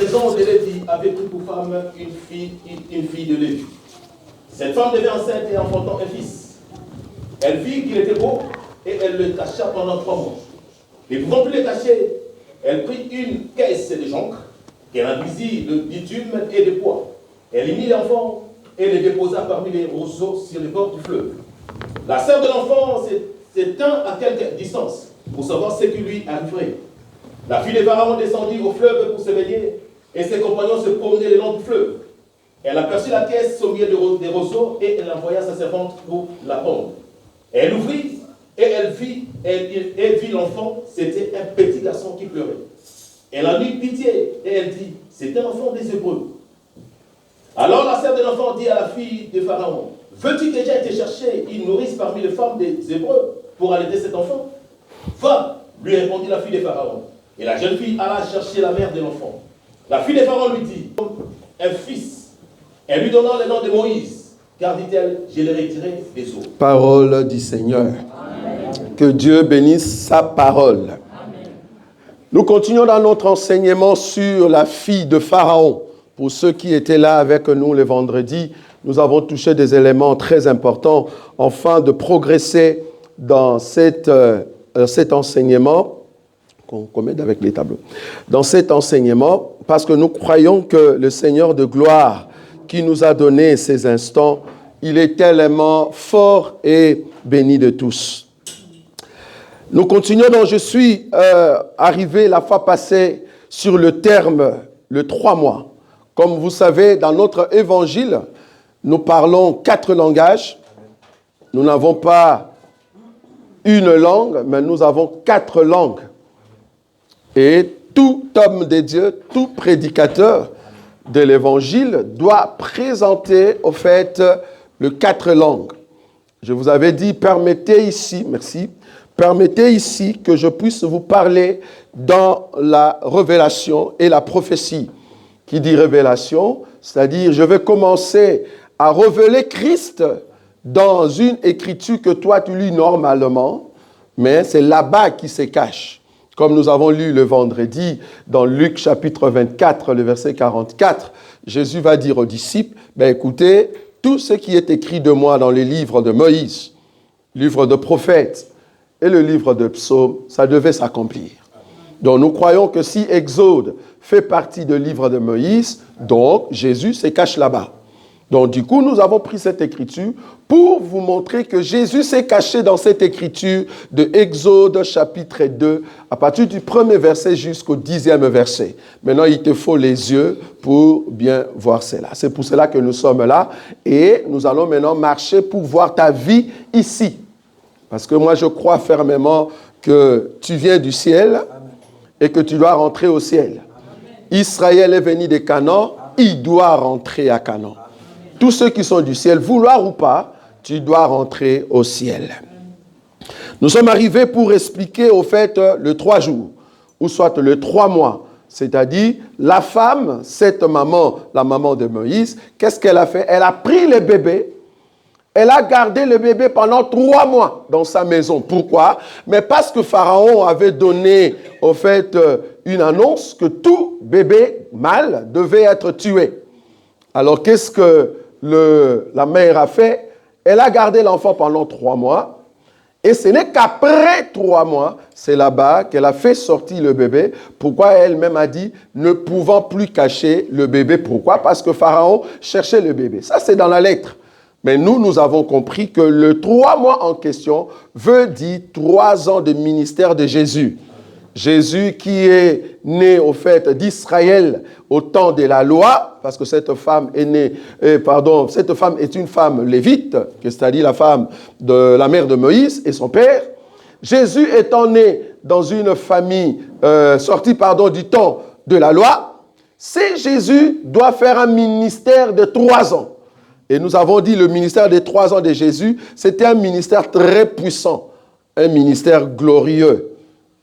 maison de Lévi avait pris pour femme une fille de Lévi. Cette femme devait enceinte et enfantant un fils. Elle vit qu'il était beau et elle le cacha pendant 3 mois. Ne pouvant plus le cacher, elle prit une caisse de jonc qu'elle induisit de bitume et de poids. Elle y mit l'enfant et le déposa parmi les roseaux sur les bords du fleuve. La sœur de l'enfant s'étint à quelque distance pour savoir ce qui lui arriverait. La fille de Pharaon descendit au fleuve pour se baigner et ses compagnons se promenaient le long du fleuve. Elle aperçut la caisse au milieu des roseaux et elle envoya sa servante pour la prendre. Elle ouvrit et elle vit l'enfant, c'était un petit garçon qui pleurait. Elle en eut pitié et elle dit, c'est un enfant des Hébreux. Alors la sœur de l'enfant dit à la fille de Pharaon, veux-tu déjà été chercher une nourrice parmi les femmes des Hébreux pour allaiter cet enfant? Va, lui répondit la fille de Pharaon. Et la jeune fille alla chercher la mère de l'enfant. La fille de Pharaon lui dit, un fils. Elle lui donna le nom de Moïse, car dit-elle, je l'ai retiré des eaux. Parole du Seigneur. Amen. Que Dieu bénisse sa parole. Amen. Nous continuons dans notre enseignement sur la fille de Pharaon. Pour ceux qui étaient là avec nous le vendredi, nous avons touché des éléments très importants afin de progresser dans cet enseignement. Qu'on met avec les tableaux. Dans cet enseignement, parce que nous croyons que le Seigneur de gloire qui nous a donné ces instants, il est tellement fort et béni de tous. Nous continuons, donc je suis arrivé la fois passée sur le terme, le 3 mois. Comme vous savez, dans notre évangile, nous parlons 4 langages. Nous n'avons pas une langue, mais nous avons 4 langues. Et tout homme de Dieu, tout prédicateur de l'évangile doit présenter, au fait, les 4 langues. Je vous avais dit, permettez ici que je puisse vous parler dans la révélation et la prophétie. Qui dit révélation, c'est-à-dire je vais commencer à révéler Christ dans une écriture que toi tu lis normalement, mais c'est là-bas qui se cache. Comme nous avons lu le vendredi dans Luc chapitre 24, le verset 44, Jésus va dire aux disciples, écoutez, tout ce qui est écrit de moi dans les livres de Moïse, livre de prophètes et le livre de psaumes, ça devait s'accomplir. Donc nous croyons que si Exode fait partie du livre de Moïse, donc Jésus se cache là-bas. Donc du coup, nous avons pris cette écriture pour vous montrer que Jésus s'est caché dans cette écriture de Exode chapitre 2, à partir du 1er verset jusqu'au 10e verset. Maintenant, il te faut les yeux pour bien voir cela. C'est pour cela que nous sommes là et nous allons maintenant marcher pour voir ta vie ici. Parce que moi, je crois fermement que tu viens du ciel et que tu dois rentrer au ciel. Israël est venu de Canaan, il doit rentrer à Canaan. Tous ceux qui sont du ciel, vouloir ou pas, tu dois rentrer au ciel. Nous sommes arrivés pour expliquer au fait le 3 jours, ou soit le 3 mois. C'est-à-dire, la femme, cette maman, la maman de Moïse, qu'est-ce qu'elle a fait? Elle a pris le bébé, elle a gardé le bébé pendant 3 mois dans sa maison. Pourquoi? Mais parce que Pharaon avait donné au fait une annonce que tout bébé mâle devait être tué. Alors, qu'est-ce que la mère a fait? Elle a gardé l'enfant pendant 3 mois. Et ce n'est qu'après 3 mois, c'est là-bas qu'elle a fait sortir le bébé. Pourquoi elle-même a dit, ne pouvant plus cacher le bébé. Pourquoi? Parce que Pharaon cherchait le bébé. Ça, c'est dans la lettre. Mais nous avons compris que le 3 mois en question veut dire 3 ans de ministère de Jésus. Jésus qui est né au fait d'Israël au temps de la loi, parce que cette femme cette femme est une femme lévite, c'est-à-dire la femme de la mère de Moïse et son père. Jésus étant né dans une famille sortie du temps de la loi, c'est Jésus doit faire un ministère de 3 ans. Et nous avons dit le ministère des 3 ans de Jésus, c'était un ministère très puissant, un ministère glorieux.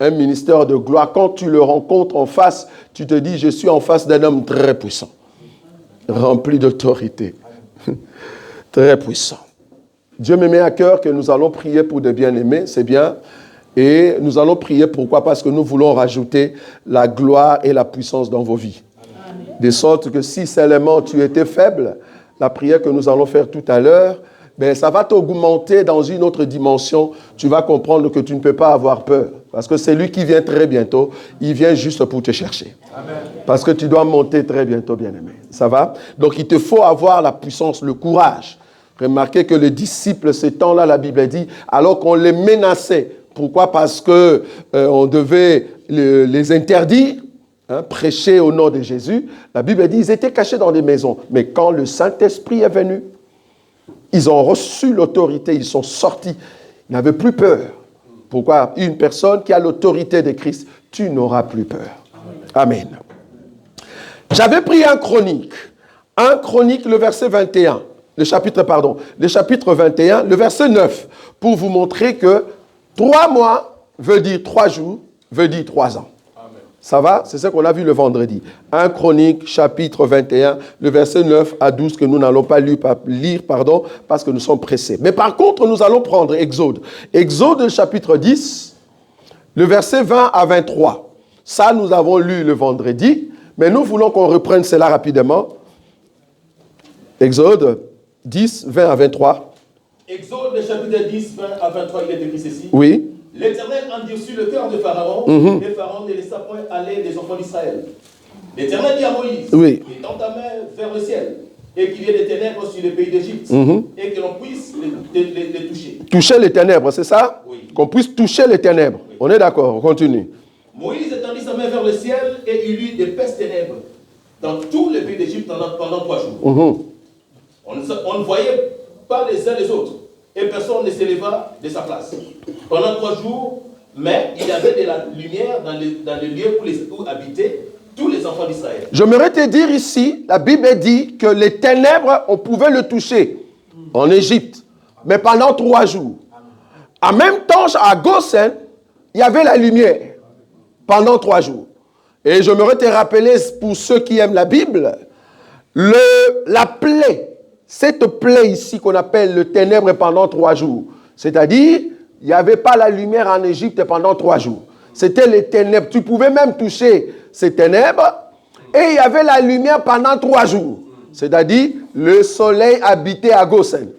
Un ministère de gloire. Quand tu le rencontres en face, tu te dis, je suis en face d'un homme très puissant, rempli d'autorité, très puissant. Dieu me met à cœur que nous allons prier pour des bien-aimés, c'est bien. Et nous allons prier, pourquoi? Parce que nous voulons rajouter la gloire et la puissance dans vos vies. De sorte que si seulement tu étais faible, la prière que nous allons faire tout à l'heure, ben, ça va t'augmenter dans une autre dimension. Tu vas comprendre que tu ne peux pas avoir peur. Parce que c'est lui qui vient très bientôt. Il vient juste pour te chercher. Amen. Parce que tu dois monter très bientôt, bien-aimé. Ça va? Donc, il te faut avoir la puissance, le courage. Remarquez que les disciples, ces temps-là, la Bible dit, alors qu'on les menaçait. Pourquoi? Parce qu'on devait les interdire, prêcher au nom de Jésus. La Bible dit, ils étaient cachés dans des maisons. Mais quand le Saint-Esprit est venu, ils ont reçu l'autorité, ils sont sortis. Ils n'avaient plus peur. Pourquoi? Une personne qui a l'autorité de Christ, tu n'auras plus peur. Amen. J'avais pris un Chronique, le verset 21, le chapitre 21, le verset 9, pour vous montrer que 3 mois veut dire 3 jours, veut dire 3 ans. Ça va? C'est ce qu'on a vu le vendredi. 1 Chronique, chapitre 21, le verset 9 à 12, que nous n'allons pas lire, parce que nous sommes pressés. Mais par contre, nous allons prendre Exode. Exode, chapitre 10, le verset 20 à 23. Ça, nous avons lu le vendredi, mais nous voulons qu'on reprenne cela rapidement. Exode 10, 20 à 23. Exode, chapitre 10, 20 à 23, il est écrit ceci. Oui. L'Éternel endurcit le cœur de Pharaon, et Pharaon ne laissa point aller les enfants d'Israël. L'Éternel dit à Moïse, étends ta main vers le ciel, et qu'il y ait des ténèbres sur le pays d'Égypte, et que l'on puisse les toucher. Toucher les ténèbres, c'est ça? Oui. Qu'on puisse toucher les ténèbres. Oui. On est d'accord, on continue. Moïse étendit sa main vers le ciel, et il eut d'épaisses ténèbres dans tout le pays d'Égypte pendant 3 jours. On ne voyait pas les uns les autres. Et personne ne s'éleva de sa place. Pendant 3 jours, mais il y avait de la lumière dans le lieu où habitaient tous les enfants d'Israël. J'aimerais te dire ici, la Bible dit que les ténèbres, on pouvait le toucher en Égypte, mais pendant 3 jours. En même temps, à Goshen, il y avait la lumière pendant 3 jours. Et j'aimerais te rappeler, pour ceux qui aiment la Bible, la plaie. Cette plaie ici qu'on appelle le ténèbre pendant 3 jours. C'est-à-dire, il n'y avait pas la lumière en Égypte pendant 3 jours. C'était les ténèbres. Tu pouvais même toucher ces ténèbres et il y avait la lumière pendant 3 jours. C'est-à-dire, le soleil habitait à Goshen.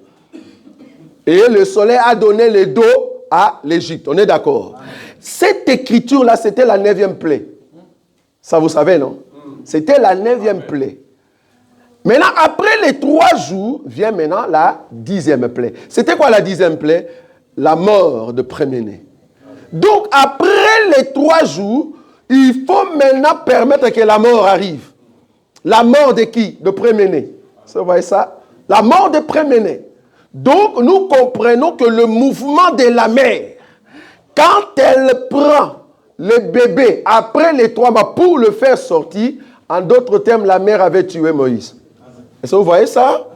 Et le soleil a donné le dos à l'Égypte. On est d'accord? Cette écriture-là, c'était la 9e plaie. Ça, vous savez, non? C'était la 9e plaie. Maintenant, après les 3 jours, vient maintenant la 10e plaie. C'était quoi la 10e plaie? La mort de premier-né. Donc, après les 3 jours, il faut maintenant permettre que la mort arrive. La mort de qui? De premier-né. Vous voyez ça? La mort de premier-né. Donc, nous comprenons que le mouvement de la mère, quand elle prend le bébé après les 3 mois pour le faire sortir, en d'autres termes, la mère avait tué Moïse. Est-ce que vous voyez ça?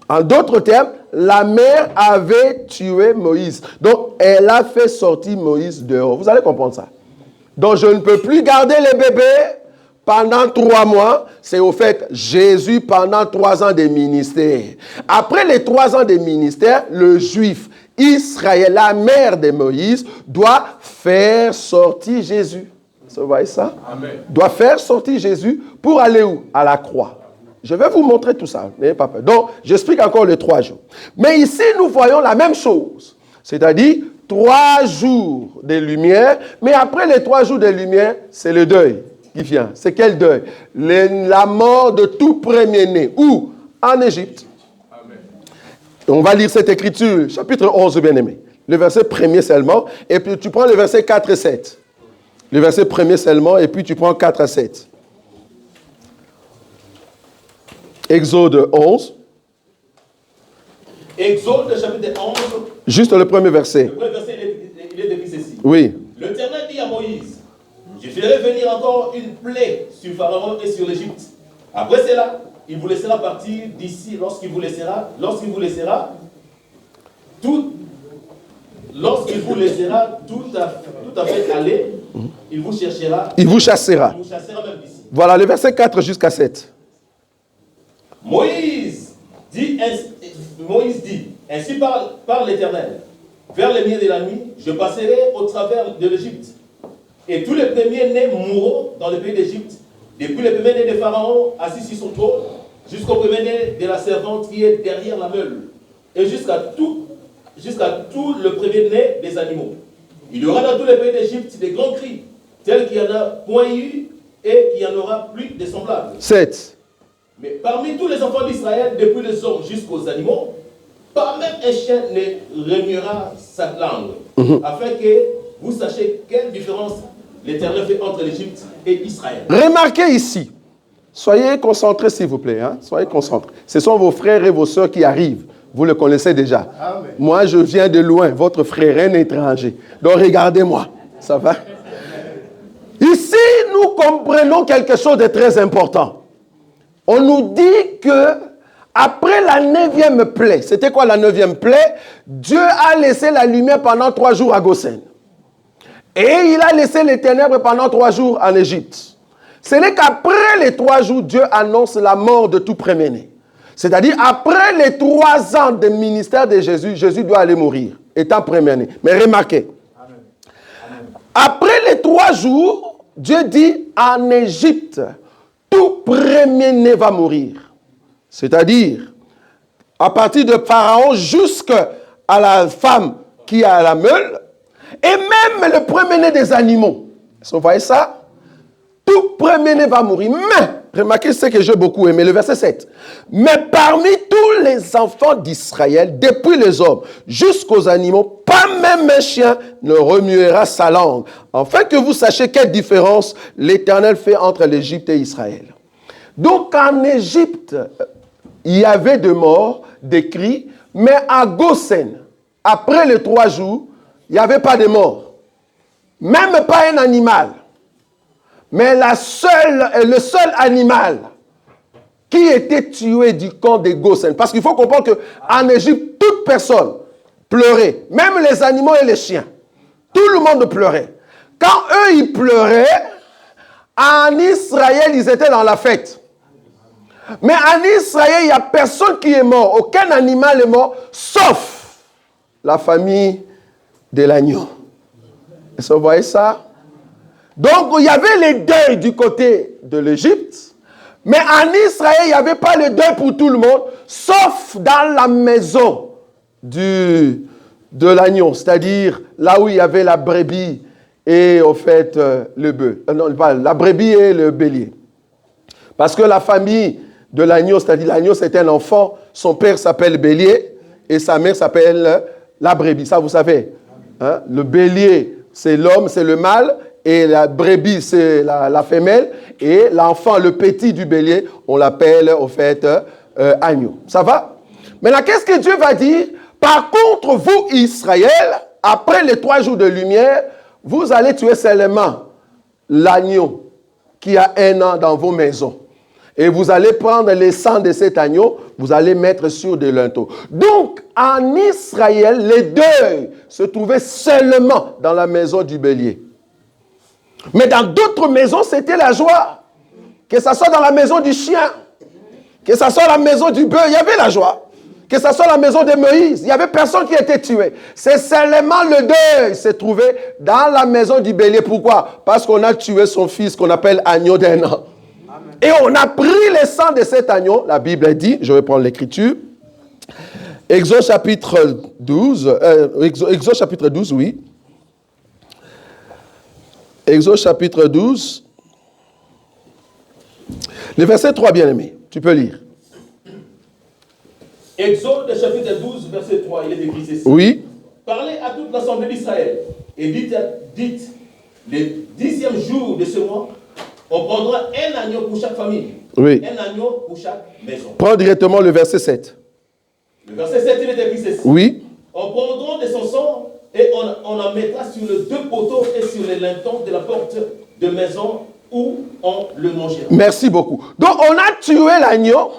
En d'autres termes, la mère avait tué Moïse. Donc, elle a fait sortir Moïse dehors. Vous allez comprendre ça. Donc, je ne peux plus garder les bébés pendant 3 mois. C'est au fait Jésus pendant 3 ans de ministère. Après les 3 ans de ministère, le juif Israël, la mère de Moïse, doit faire sortir Jésus. Vous voyez ça? Amen. Doit faire sortir Jésus pour aller où? À la croix. Je vais vous montrer tout ça, n'ayez pas peur. Donc, j'explique encore les 3 jours. Mais ici, nous voyons la même chose. C'est-à-dire, 3 jours de lumière, mais après les 3 jours de lumière, c'est le deuil qui vient. C'est quel deuil? La mort de tout premier-né. Où? En Égypte. Amen. On va lire cette écriture, chapitre 11, bien-aimé. Le verset 1er seulement, et puis tu prends le verset 4 et 7. Le verset 1er seulement, et puis tu prends 4 à 7. Exode 11. Exode, chapitre 11. Juste le premier verset. Le premier verset, il est écrit ceci. Oui. L'Éternel dit à Moïse, je ferai venir encore une plaie sur Pharaon et sur l'Égypte. Après cela, il vous laissera partir d'ici lorsqu'il vous laissera tout à fait aller, il vous cherchera. Il vous chassera même d'ici. Voilà le verset 4 jusqu'à 7. Moïse dit, ainsi par l'Éternel, vers les milieux de la nuit, je passerai au travers de l'Égypte, et tous les premiers-nés mourront dans le pays d'Égypte, Depuis le premier-né de Pharaon assis sur son trône, jusqu'au premier-né de la servante qui est derrière la meule, et jusqu'à tout le premier-né des animaux. Il y aura dans tous les pays d'Égypte des grands cris, tels qu'il n'y en a point eu et qu'il n'y en aura plus de semblables. 7. Mais parmi tous les enfants d'Israël, depuis les hommes jusqu'aux animaux, pas même un chien ne remuera sa langue, afin que vous sachiez quelle différence l'Éternel fait entre l'Égypte et Israël. Remarquez ici, soyez concentrés s'il vous plaît, hein? Soyez concentrés. Ce sont vos frères et vos sœurs qui arrivent. Vous le connaissez déjà. Amen. Moi, je viens de loin, votre frère est un étranger. Donc regardez-moi, ça va? Ici, nous comprenons quelque chose de très important. On nous dit que après la 9e plaie, c'était quoi la 9e plaie? Dieu a laissé la lumière pendant 3 jours à Goshen. Et il a laissé les ténèbres pendant 3 jours en Égypte. Ce n'est qu'après les 3 jours, Dieu annonce la mort de tout premier-né. C'est-à-dire, après les 3 ans de ministère de Jésus, Jésus doit aller mourir, étant premier-né. Mais remarquez, après les 3 jours, Dieu dit, en Égypte, tout premier-né va mourir. C'est-à-dire, à partir de Pharaon jusqu'à la femme qui a la meule, et même le premier-né des animaux. Vous voyez ça? Tout premier-né va mourir. Mais, remarquez ce que j'ai beaucoup aimé, le verset 7. Mais parmi tous les enfants d'Israël, depuis les hommes jusqu'aux animaux, pas même un chien ne remuera sa langue, afin que vous sachiez quelle différence l'Éternel fait entre l'Égypte et Israël. Donc en Égypte, il y avait des morts, des cris, mais à Goshen, après les 3 jours, il n'y avait pas de morts. Même pas un animal. Mais le seul animal qui était tué du camp de Goshen. Parce qu'il faut comprendre qu'en Égypte, toute personne pleurait. Même les animaux et les chiens. Tout le monde pleurait. Quand eux, ils pleuraient, en Israël, ils étaient dans la fête. Mais en Israël, il n'y a personne qui est mort. Aucun animal est mort, sauf la famille de l'agneau. Est-ce que vous voyez ça? Donc, il y avait les deuils du côté de l'Égypte. Mais en Israël, il n'y avait pas le deuil pour tout le monde, sauf dans la maison de l'agneau. C'est-à-dire là où il y avait la brebis et au fait le bœuf. Non, pas la brebis et le bélier. Parce que la famille de l'agneau, c'est-à-dire l'agneau c'est un enfant, son père s'appelle bélier et sa mère s'appelle la brebis. Ça vous savez. Hein? Le bélier c'est l'homme, c'est le mâle. Et la brebis, c'est la femelle. Et l'enfant, le petit du bélier, on l'appelle, au fait, agneau. Ça va? Maintenant, qu'est-ce que Dieu va dire? Par contre, vous, Israël, après les 3 jours de lumière, vous allez tuer seulement l'agneau qui a 1 an dans vos maisons. Et vous allez prendre les sangs de cet agneau, vous allez mettre sur des linteaux. Donc, en Israël, les deuils se trouvaient seulement dans la maison du bélier. Mais dans d'autres maisons, c'était la joie. Que ce soit dans la maison du chien, que ce soit la maison du bœuf, il y avait la joie. Que ce soit la maison de Moïse, il n'y avait personne qui était tué. C'est seulement le deuil qui s'est trouvé dans la maison du bélier. Pourquoi? Parce qu'on a tué son fils qu'on appelle agneau d'1 an. Amen. Et on a pris le sang de cet agneau. La Bible dit, je vais prendre l'écriture. Exode chapitre 12, Exode chapitre 12, oui. Exode chapitre 12, le verset 3, bien-aimé, tu peux lire. Exode chapitre 12, verset 3, il est écrit ceci. Oui. Parlez à toute l'assemblée d'Israël et dites, le 10e jour de ce mois, on prendra un agneau pour chaque famille. Oui. Un agneau pour chaque maison. Prends directement le verset 7. Le verset 7, il est écrit ceci. Oui. On prendra de son sang et on en mettra sur les 2 poteaux et sur les lintons de la porte de maison où on le mangera. Merci beaucoup. Donc, on a tué l'agneau,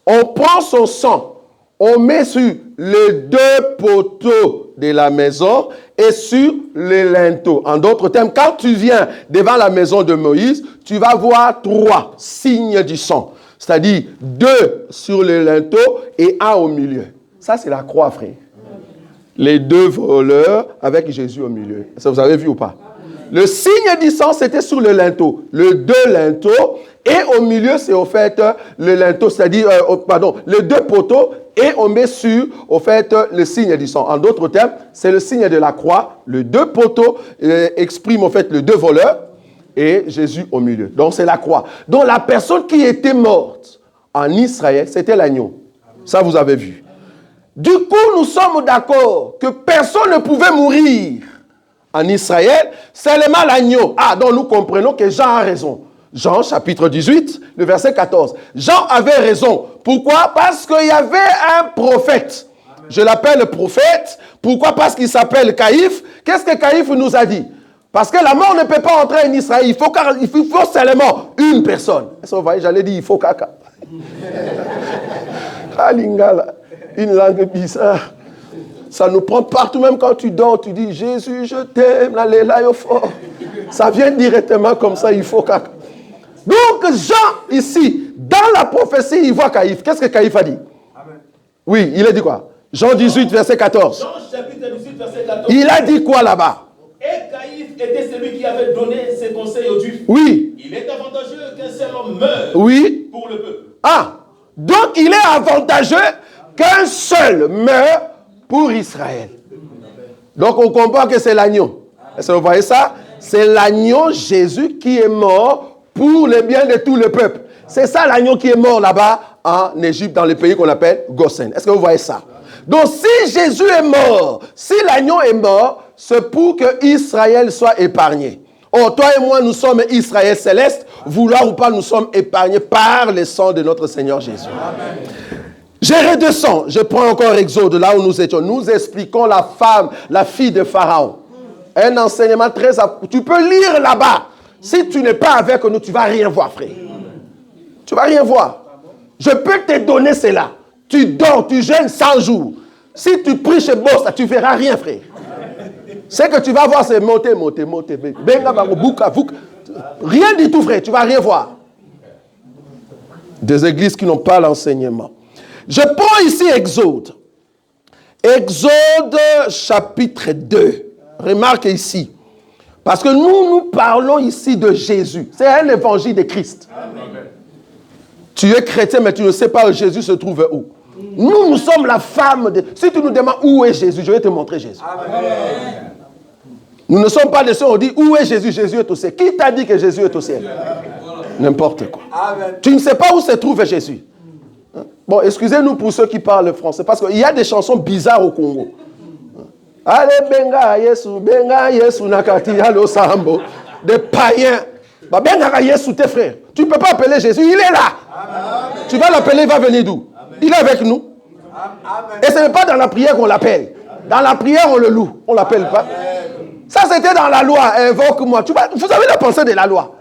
on prend son sang, on met sur les 2 poteaux de la maison et sur les linteaux. En d'autres termes, quand tu viens devant la maison de Moïse, tu vas voir 3 signes du sang. C'est-à-dire 2 sur les linteaux et 1 au milieu. Ça, c'est la croix, frère. Les 2 voleurs avec Jésus au milieu. Ça, vous avez vu ou pas? Le signe du sang, c'était sur le linteau. Le deux linteaux. Et au milieu, c'est au fait le linteau, c'est-à-dire, les deux poteaux. Et on met sur, au fait, le signe du sang. En d'autres termes, c'est le signe de la croix. Les deux poteaux expriment, au fait, les deux voleurs. Et Jésus au milieu. Donc, c'est la croix. Donc, la personne qui était morte en Israël, c'était l'agneau. Ça, vous avez vu. Du coup, nous sommes d'accord que personne ne pouvait mourir en Israël, seulement l'agneau. Ah, donc nous comprenons que Jean a raison. Jean, chapitre 18, le verset 14. Jean avait raison. Pourquoi? Parce qu'il y avait un prophète. Je l'appelle prophète. Pourquoi? Parce qu'il s'appelle Caïphe. Qu'est-ce que Caïphe nous a dit? Parce que la mort ne peut pas entrer en Israël. Il faut seulement une personne. Est-ce que vous voyez, j'allais dire, il faut caca. Ah, lingala, une langue bizarre. Ça nous prend partout, même quand tu dors, tu dis, Jésus, je t'aime, ça vient directement comme ça, il faut caca. Donc, Jean, ici, dans la prophétie, il voit Caïphe. Qu'est-ce que Caïphe a dit? Amen. Oui, il a dit quoi? Jean 18, verset 14. Jean chapitre 18, verset 14. Il a dit quoi là-bas? Et Caïphe était celui qui avait donné ses conseils aux Juifs. Oui. Il est avantageux qu'un seul homme meure pour le peuple. Ah, donc il est avantageux qu'un seul meure pour Israël. Donc on comprend que c'est l'agneau. Est-ce que vous voyez ça? C'est l'agneau Jésus qui est mort pour le bien de tout le peuple. C'est ça l'agneau qui est mort là-bas en Égypte, dans le pays qu'on appelle Goshen. Est-ce que vous voyez ça? Donc si Jésus est mort, si l'agneau est mort, c'est pour que Israël soit épargné. Oh, toi et moi, nous sommes Israël céleste. Vouloir ou pas, nous sommes épargnés par le sang de notre Seigneur Jésus. Amen. Je redescends. Je prends encore Exode, là où nous étions. Nous expliquons la femme, la fille de Pharaon. Un enseignement très... Tu peux lire là-bas. Si tu n'es pas avec nous, tu ne vas rien voir, frère. Tu ne vas rien voir. Je peux te donner cela. Tu dors, tu jeûnes 100 jours. Si tu pries chez Boss, tu ne verras rien, frère. Ce que tu vas voir, c'est monter. Rien du tout, frère. Tu ne vas rien voir. Des églises qui n'ont pas l'enseignement. Je prends ici Exode. Exode chapitre 2. Remarque ici. Parce que nous parlons ici de Jésus. C'est un évangile de Christ. Amen. Tu es chrétien, mais tu ne sais pas où Jésus se trouve où. Nous sommes la femme de... Si tu nous demandes où est Jésus, je vais te montrer Jésus. Amen. Nous ne sommes pas de ceux qui ont dit où est Jésus? Jésus est au ciel. Qui t'a dit que Jésus est au ciel? N'importe quoi. Amen. Tu ne sais pas où se trouve Jésus. Bon, excusez-nous pour ceux qui parlent français, parce qu'il y a des chansons bizarres au Congo. Allez, benga yesu nakati yalo sambo. Des païens. Bah, benga yesu tes frères. Tu ne peux pas appeler Jésus, il est là. Amen. Tu vas l'appeler, il va venir d'où? Amen. Il est avec nous. Amen. Et ce n'est pas dans la prière qu'on l'appelle. Dans la prière, on le loue. On ne l'appelle pas. Ça, c'était dans la loi. Invoque-moi. Vous avez la pensée de la loi.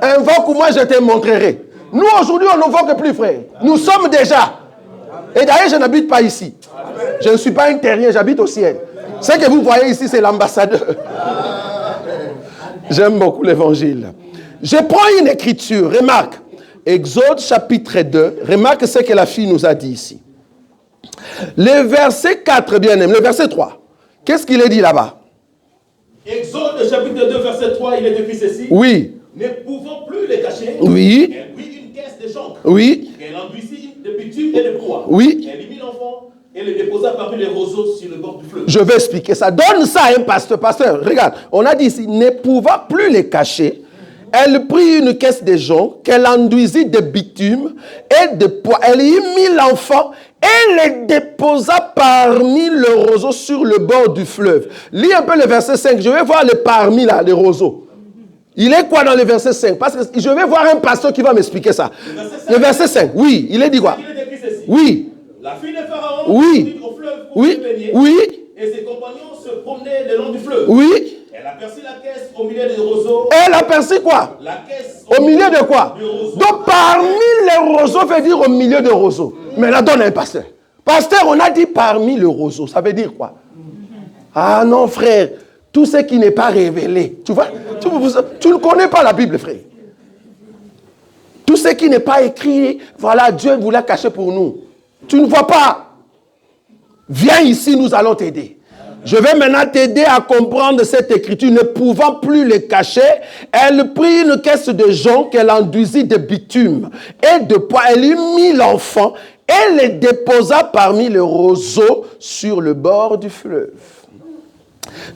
Invoque-moi, je te montrerai. Nous, aujourd'hui, on n'invoque plus, frère. Nous sommes déjà. Et d'ailleurs, je n'habite pas ici. Je ne suis pas un terrien, j'habite au ciel. Ce que vous voyez ici, c'est l'ambassadeur. J'aime beaucoup l'évangile. Je prends une écriture. Remarque. Exode chapitre 2. Remarque ce que la fille nous a dit ici. Le verset 4, bien aimé. Le verset 3. Qu'est-ce qu'il est dit là-bas? Exode chapitre 2, verset 3, il est écrit ceci. Oui. Ne pouvant plus les cacher, oui. Elle prit une caisse de chanvre. Oui. Elle enduisit de bitume et de poids. Oui. Elle y mit l'enfant et le déposa parmi les roseaux sur le bord du fleuve. Je vais expliquer ça. Donne ça à un pasteur. Pasteur, regarde. On a dit ici, ne pouvant plus les cacher, elle prit une caisse de jonc qu'elle enduisit de bitume et de poids. Elle y mit l'enfant et le déposa parmi le roseau sur le bord du fleuve. Lis un peu le verset 5. Je vais voir le parmi là, les roseaux. Il est quoi dans le verset 5? Parce que je vais voir un pasteur qui va m'expliquer ça. Le verset 5, oui. Il est dit quoi? Oui. La fille de Pharaon oui. Au fleuve pour se baigner. Oui. Et ses compagnons se promenaient le long du fleuve. Oui. Elle aperçut la caisse au milieu des roseaux. Elle aperçut quoi? La caisse au milieu de quoi? Donc parmi les roseaux veut dire au milieu des roseaux. Mais là, donne un pasteur. Pasteur, on a dit parmi les roseaux. Ça veut dire quoi? Ah non, frère. Tout ce qui n'est pas révélé. Tu vois? Tu ne connais pas la Bible, frère. Tout ce qui n'est pas écrit, voilà, Dieu vous l'a caché pour nous. Tu ne vois pas. Viens ici, nous allons t'aider. Je vais maintenant t'aider à comprendre cette écriture. Ne pouvant plus les cacher, elle prit une caisse de jonc qu'elle enduisit de bitume et de poids. Elle y mit l'enfant et les déposa parmi les roseaux sur le bord du fleuve.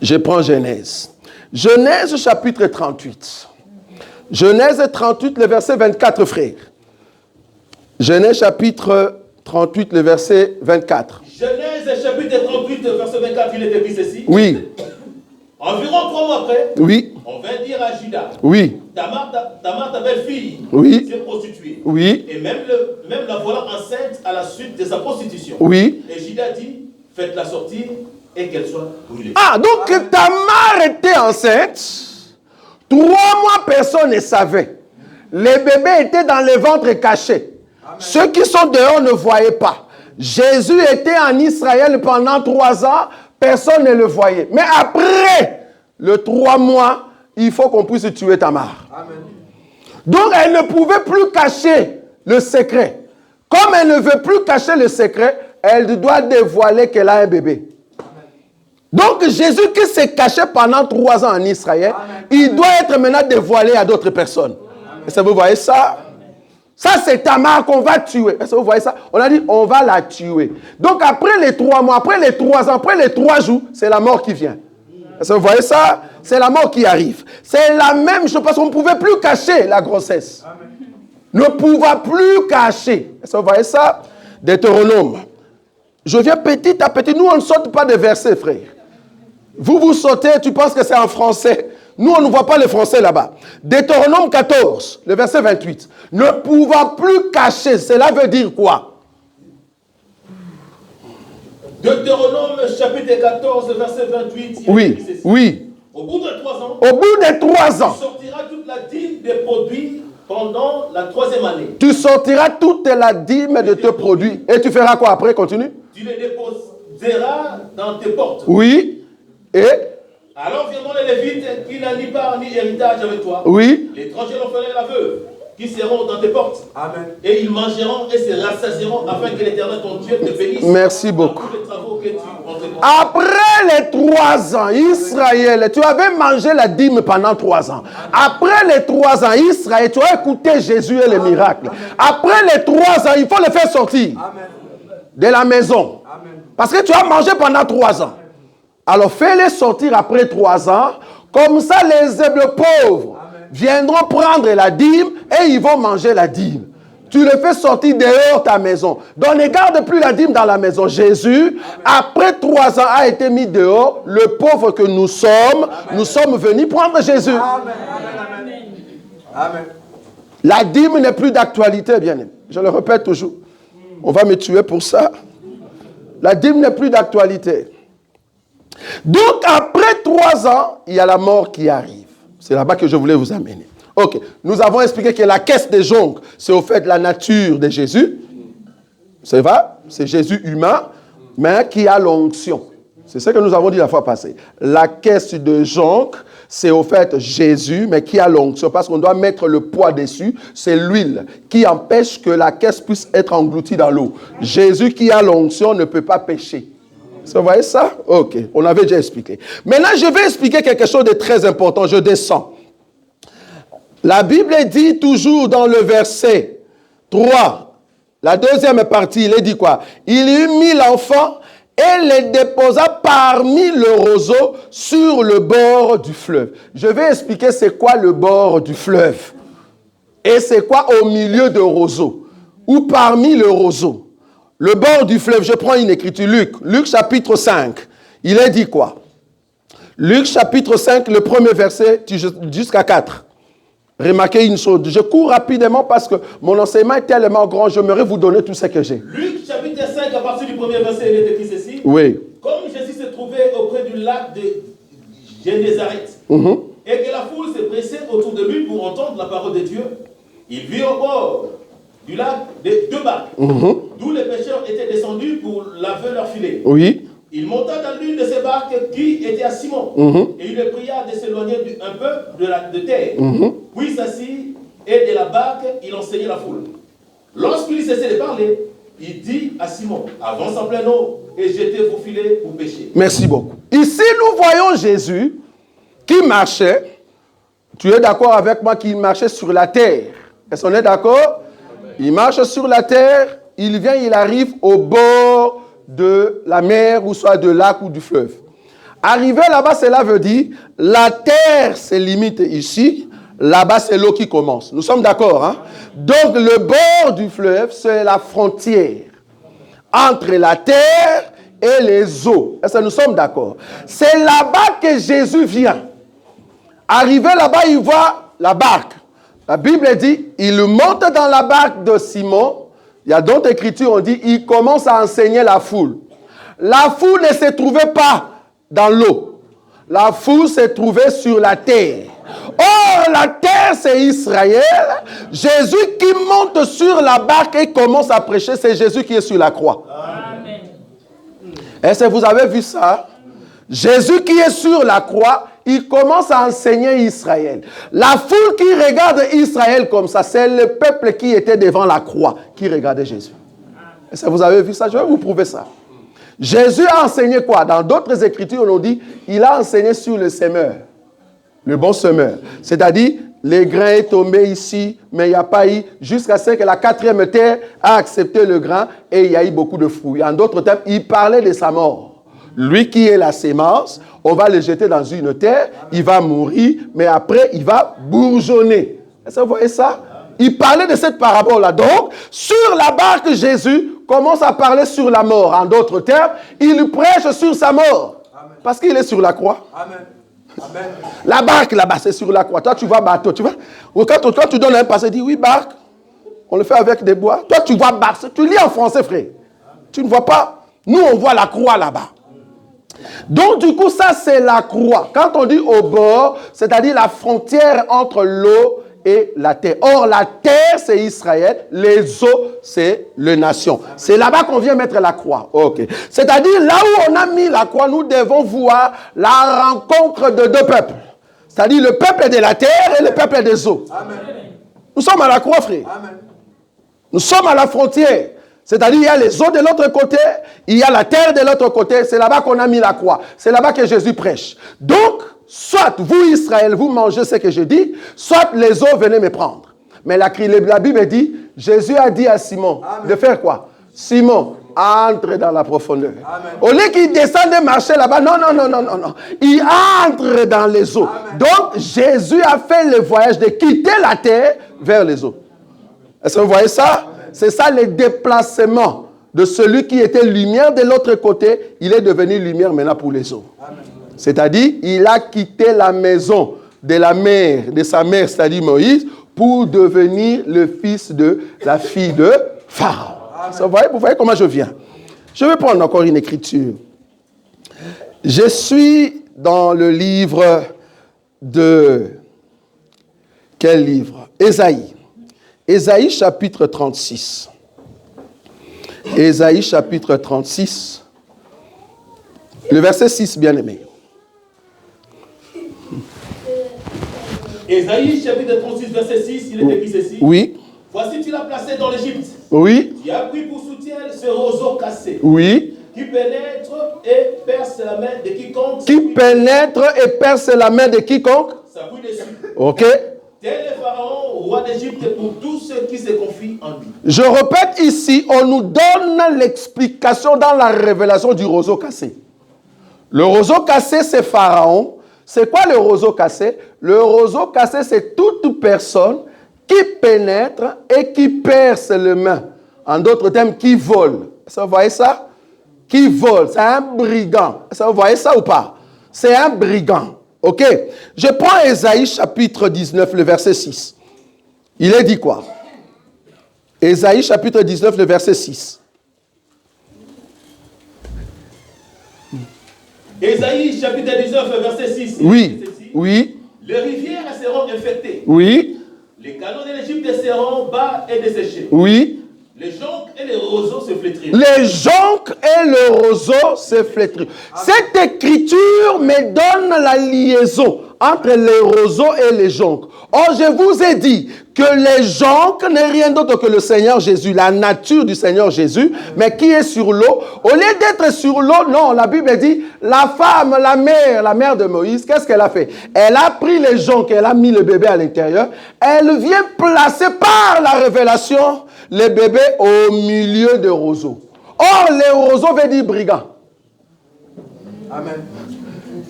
Je prends Genèse. Genèse chapitre 38. Genèse 38, le verset 24, frère. Genèse chapitre 38, le verset 24. Genèse chapitre 38, verset 24, il est écrit ceci. Oui. Environ 3 mois après, Oui. on vint dire à Judas, Oui. Tamar, ta belle-fille, Oui. s'est prostituée. Oui. Et même la voilà enceinte à la suite de sa prostitution. Oui. Et Judas dit, faites-la sortir et qu'elle soit brûlée. Ah, donc Tamar était enceinte. 3 mois, personne ne savait. Les bébés étaient dans les ventres cachés. Amen. Ceux qui sont dehors ne voyaient pas. Jésus était en Israël pendant 3 ans. Personne ne le voyait. Mais après le 3 mois, il faut qu'on puisse tuer Tamar. Amen. Donc, elle ne pouvait plus cacher le secret. Comme elle ne veut plus cacher le secret, elle doit dévoiler qu'elle a un bébé. Donc, Jésus qui s'est caché pendant 3 ans en Israël, amen, il doit être maintenant dévoilé à d'autres personnes. Est-ce que vous voyez ça? Ça, c'est Tamar qu'on va tuer. Est-ce que vous voyez ça? On a dit, on va la tuer. Donc, après les 3 mois, après les 3 ans, après les 3 jours, c'est la mort qui vient. Est-ce que vous voyez ça? C'est la mort qui arrive. C'est la même chose parce qu'on ne pouvait plus cacher la grossesse. Amen. Ne pouvait plus cacher. Est-ce que vous voyez ça? Deutéronome. Je viens petit à petit. Nous, on ne saute pas de versets, frère. Vous sautez, tu penses que c'est en français. Nous, on ne voit pas le français là-bas. Deutéronome 14, le verset 28. Ne pouvant plus cacher, cela veut dire quoi? Deutéronome chapitre 14, verset 28. Oui, oui. Au bout de 3 ans. Au bout de 3 ans. Tu sortiras toute la dîme des produits pendant la 3e année. Tu sortiras toute la dîme de tes produits. Et tu feras quoi après? Continue. Tu les déposeras dans tes portes. Oui. Et alors viendront les Lévites qui n'ont ni part ni héritage avec toi. Oui. L'étranger, l'orphelin et la veuve qui seront dans tes portes. Amen. Et ils mangeront et se rassasieront afin que l'Éternel ton Dieu te bénisse. Merci beaucoup. Tous les travaux que tu après les 3 ans, Israël, tu avais mangé la dîme pendant 3 ans. Après les 3 ans, Israël, tu as écouté Jésus et les miracles. Après les 3 ans, il faut le faire sortir de la maison. Parce que tu as mangé pendant 3 ans. Alors fais-les sortir après 3 ans. Comme ça, les pauvres viendront prendre la dîme et ils vont manger la dîme. Tu le fais sortir dehors ta maison. Donc ne garde plus la dîme dans la maison. Jésus, après 3 ans, a été mis dehors. Le pauvre que nous sommes venus prendre Jésus. Amen. Amen. La dîme n'est plus d'actualité, bien-aimé. Je le répète toujours. On va me tuer pour ça. La dîme n'est plus d'actualité. Donc, après 3 ans, il y a la mort qui arrive. C'est là-bas que je voulais vous amener. Ok, nous avons expliqué que la caisse des joncs, c'est au fait de la nature de Jésus. C'est vrai, c'est Jésus humain, mais qui a l'onction. C'est ce que nous avons dit la fois passée. La caisse de joncs, c'est au fait Jésus, mais qui a l'onction, parce qu'on doit mettre le poids dessus. C'est l'huile qui empêche que la caisse puisse être engloutie dans l'eau. Jésus qui a l'onction ne peut pas pécher. Vous voyez ça? Ok, on avait déjà expliqué. Maintenant, je vais expliquer quelque chose de très important. Je descends. La Bible dit toujours dans le verset 3, la deuxième partie, il est dit quoi? Il eut mis l'enfant et les déposa parmi le roseau sur le bord du fleuve. Je vais expliquer c'est quoi le bord du fleuve. Et c'est quoi au milieu de roseau ou parmi le roseau. Le bord du fleuve, je prends une écriture, Luc chapitre 5. Il est dit quoi? Luc chapitre 5, le premier verset jusqu'à 4. Remarquez une chose, je cours rapidement parce que mon enseignement est tellement grand, j'aimerais vous donner tout ce que j'ai. Luc chapitre 5, à partir du premier verset, il est écrit ceci. Oui. Comme Jésus se trouvait auprès du lac de Génézareth, et que la foule se pressait autour de lui pour entendre la parole de Dieu, il vit au bord du lac 2 barques, d'où les pêcheurs étaient descendus pour laver leurs filets. Oui. Il monta dans l'une de ces barques qui était à Simon, et il le pria de s'éloigner un peu de terre. Puis s'assit, et de la barque, il enseignait la foule. Lorsqu'il cessait de parler, il dit à Simon, avance en pleine eau et jetez vos filets pour pêcher. Merci beaucoup. Ici, nous voyons Jésus qui marchait. Tu es d'accord avec moi qu'il marchait sur la terre? Est-ce qu'on est d'accord? Il marche sur la terre, il vient, il arrive au bord de la mer, ou soit de lac ou du fleuve. Arriver là-bas, cela veut dire, la terre se limite ici, là-bas c'est l'eau qui commence. Nous sommes d'accord, hein? Donc le bord du fleuve, c'est la frontière entre la terre et les eaux. Est-ce que nous sommes d'accord? C'est là-bas que Jésus vient. Arrivé là-bas, il voit la barque. La Bible dit, il monte dans la barque de Simon. Il y a d'autres écritures, on dit, il commence à enseigner la foule. La foule ne se trouvait pas dans l'eau. La foule se trouvait sur la terre. Or, la terre, c'est Israël. Jésus qui monte sur la barque et commence à prêcher, c'est Jésus qui est sur la croix. Amen. Est-ce que vous avez vu ça? Jésus qui est sur la croix, il commence à enseigner Israël. La foule qui regarde Israël comme ça, c'est le peuple qui était devant la croix qui regardait Jésus. Est-ce que vous avez vu ça? Je vais vous prouver ça. Jésus a enseigné quoi? Dans d'autres écritures, on nous dit, il a enseigné sur le semeur, le bon semeur. C'est-à-dire, les grains est tombé ici, mais il n'y a pas eu, jusqu'à ce que la quatrième terre a accepté le grain et il y a eu beaucoup de fruits. En d'autres termes, il parlait de sa mort. Lui qui est la sémence, on va le jeter dans une terre, il va mourir, mais après, il va bourgeonner. Est-ce que vous voyez ça? Il parlait de cette parabole-là. Donc, sur la barque, Jésus commence à parler sur la mort. En d'autres termes, il prêche sur sa mort. Amen. Parce qu'il est sur la croix. Amen. Amen. La barque, là-bas, c'est sur la croix. Toi, tu vois bateau, tu vois? Ou quand toi, tu donnes un passé, tu dis, oui, barque. On le fait avec des bois. Toi, tu vois barque. Tu lis en français, frère. Tu ne vois pas? Nous, on voit la croix là-bas. Donc, du coup, ça, c'est la croix. Quand on dit au bord, c'est-à-dire la frontière entre l'eau et la terre. Or, la terre, c'est Israël. Les eaux, c'est les nations. C'est là-bas qu'on vient mettre la croix. Ok. C'est-à-dire, là où on a mis la croix, nous devons voir la rencontre de deux peuples. C'est-à-dire le peuple de la terre et le peuple des eaux. Amen. Nous sommes à la croix, frère. Amen. Nous sommes à la frontière. C'est-à-dire, il y a les eaux de l'autre côté, il y a la terre de l'autre côté. C'est là-bas qu'on a mis la croix. C'est là-bas que Jésus prêche. Donc, soit vous, Israël, vous mangez ce que je dis, soit les eaux, venez me prendre. Mais la Bible dit, Jésus a dit à Simon, amen, de faire quoi? Simon, entre dans la profondeur. Amen. Au lieu qu'il descende et marche là-bas, non. Il entre dans les eaux. Amen. Donc, Jésus a fait le voyage de quitter la terre vers les eaux. Est-ce que vous voyez ça? Amen. C'est ça le déplacement de celui qui était lumière de l'autre côté. Il est devenu lumière maintenant pour les eaux. Amen. C'est-à-dire, il a quitté la maison de la mère, de sa mère, c'est-à-dire Moïse, pour devenir le fils de la fille de Pharaon. Vous voyez comment je viens? Je vais prendre encore une écriture. Je suis dans le livre de... Quel livre? Ésaïe. Ésaïe chapitre 36. Ésaïe chapitre 36. Le verset 6, bien aimé. Ésaïe chapitre 36, verset 6, il est écrit ceci. Oui. Voici, tu l'as placé dans l'Égypte. Oui. Tu as pris pour soutien ce roseau cassé. Oui. Qui pénètre et perce la main de quiconque. Qui pénètre et perce la main de quiconque. S'appuie dessus. Ok. Tel est Pharaon, roi d'Égypte, pour tous ceux qui se confient en lui. Je répète ici, on nous donne l'explication dans la révélation du roseau cassé. Le roseau cassé, c'est Pharaon. C'est quoi le roseau cassé? Le roseau cassé, c'est toute personne qui pénètre et qui perce les mains. En d'autres termes, qui vole. Est-ce que vous voyez ça? Qui vole. C'est un brigand. Est-ce que vous voyez ça ou pas? C'est un brigand. Ok? Je prends Ésaïe chapitre 19, le verset 6. Il est dit quoi? Ésaïe chapitre 19, le verset 6. Ésaïe chapitre 19, verset 6. Oui, oui. Les rivières seront infectées. Oui. Les canaux de l'Égypte seront bas et desséchés. Oui. Les joncs et les roseaux se flétriront. Les joncs et le roseau se flétriront. Cette écriture me donne la liaison entre les roseaux et les joncs. Or, je vous ai dit que les joncs n'est rien d'autre que le Seigneur Jésus, la nature du Seigneur Jésus, mais qui est sur l'eau. Au lieu d'être sur l'eau, non, la Bible dit, la femme, la mère de Moïse, qu'est-ce qu'elle a fait? Elle a pris les joncs, elle a mis le bébé à l'intérieur. Elle vient placer par la révélation le bébé au milieu des roseaux. Or, les roseaux veut dire brigand. Amen.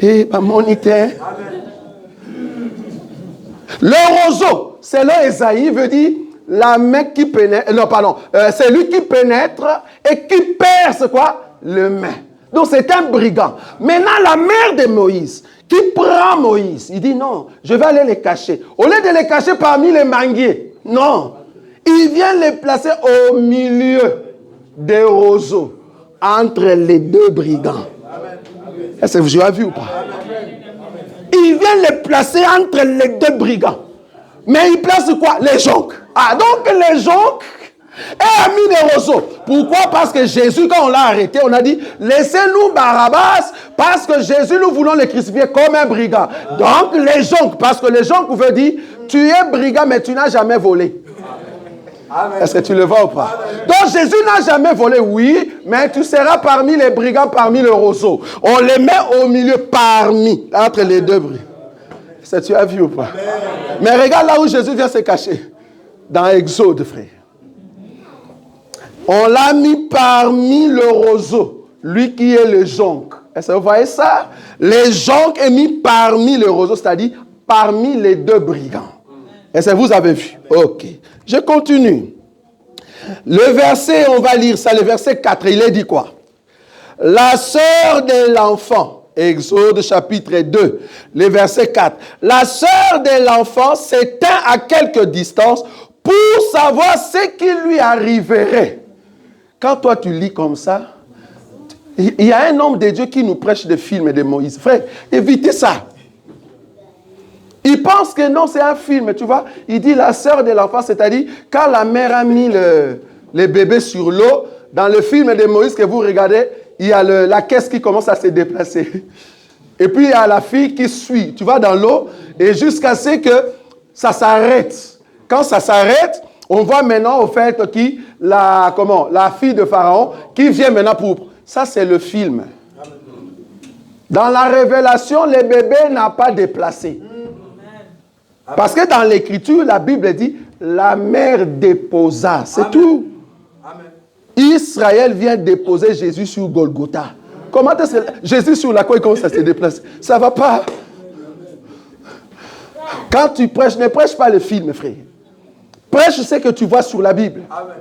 Et moniteur. Le roseau, c'est là Esaïe veut dire la main qui pénètre. Non, pardon. C'est lui qui pénètre et qui perce quoi? Le main. Donc c'est un brigand. Maintenant, la mère de Moïse, qui prend Moïse, il dit non, je vais aller les cacher. Au lieu de les cacher parmi les manguiers, non. Il vient les placer au milieu des roseaux, entre les deux brigands. Est-ce que vous avez vu ou pas? Il vient les placer entre les deux brigands. Mais il place quoi? Les joncs. Ah, donc les joncs et a mis les roseaux. Pourquoi? Parce que Jésus, quand on l'a arrêté, on a dit, laissez-nous Barabbas, parce que Jésus, nous voulons le crucifier comme un brigand. Donc les joncs, parce que les joncs veut dire, tu es brigand, mais tu n'as jamais volé. Est-ce que tu le vois ou pas? Donc Jésus n'a jamais volé, oui, mais tu seras parmi les brigands, parmi le roseau. On les met au milieu, parmi, entre les deux brigands. Est-ce que tu as vu ou pas? Mais regarde là où Jésus vient se cacher. Dans Exode, frère. On l'a mis parmi le roseau, lui qui est le jonc. Est-ce que vous voyez ça? Les joncs est mis parmi le roseau, c'est-à-dire parmi les deux brigands. Est-ce que vous avez vu? Ok. Je continue. Le verset, on va lire ça, le verset 4, il est dit quoi? La sœur de l'enfant, Exode chapitre 2, le verset 4. La sœur de l'enfant s'éteint à quelque distance pour savoir ce qui lui arriverait. Quand toi tu lis comme ça, il y a un homme de Dieu qui nous prêche des films de Moïse. Frère, évitez ça. Il pense que non, c'est un film, tu vois. Il dit la sœur de l'enfant, c'est-à-dire quand la mère a mis le bébé sur l'eau, dans le film de Moïse que vous regardez, il y a la caisse qui commence à se déplacer. Et puis il y a la fille qui suit, tu vas dans l'eau, et jusqu'à ce que ça s'arrête. Quand ça s'arrête, on voit maintenant au fait la fille de Pharaon qui vient maintenant pour... Ça, c'est le film. Dans la révélation, le bébé n'a pas déplacé. Parce que dans l'écriture, la Bible dit, la mère déposa. C'est tout. Amen. Israël vient déposer Jésus sur Golgotha. Comment est-ce que Jésus sur la croix commence à se déplacer? Ça ne va pas. Quand tu prêches, ne prêche pas le film, frère. Prêche ce que tu vois sur la Bible. Amen.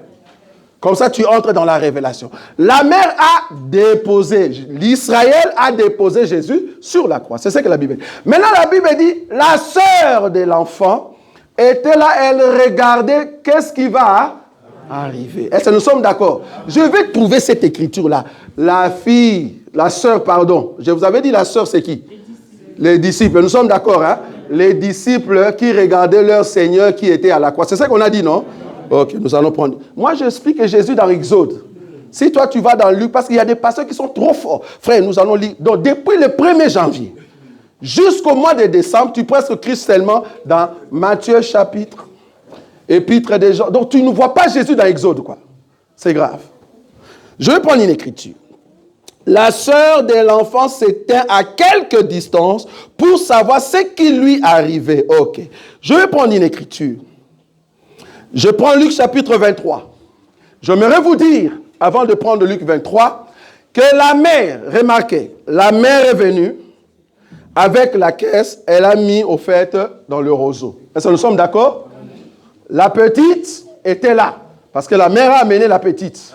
Comme ça, tu entres dans la révélation. La mère a déposé, l'Israël a déposé Jésus sur la croix. C'est ce que la Bible dit. Maintenant, la Bible dit, la sœur de l'enfant était là, elle regardait qu'est-ce qui va arriver. Est-ce que nous sommes d'accord? Je vais trouver cette écriture-là. La sœur, pardon. Je vous avais dit la sœur, c'est qui? Les disciples. Nous sommes d'accord, hein? Les disciples qui regardaient leur Seigneur qui était à la croix. C'est ça qu'on a dit, non? Ok, nous allons prendre. Moi, j'explique Jésus dans Exode. Si toi, tu vas dans Luc, parce qu'il y a des pasteurs qui sont trop forts. Frère, nous allons lire. Donc, depuis le 1er janvier jusqu'au mois de décembre, tu presses Christ seulement dans Matthieu chapitre, Épître des gens. Donc, tu ne vois pas Jésus dans Exode, quoi. C'est grave. Je vais prendre une écriture. La sœur de l'enfant s'éteint à quelque distance pour savoir ce qui lui arrivait. Ok. Je vais prendre une écriture. Je prends Luc chapitre 23. J'aimerais vous dire, avant de prendre Luc 23, que la mère, remarquez, la mère est venue avec la caisse, elle a mis au fait dans le roseau. Est-ce que nous sommes d'accord? La petite était là, parce que la mère a amené la petite.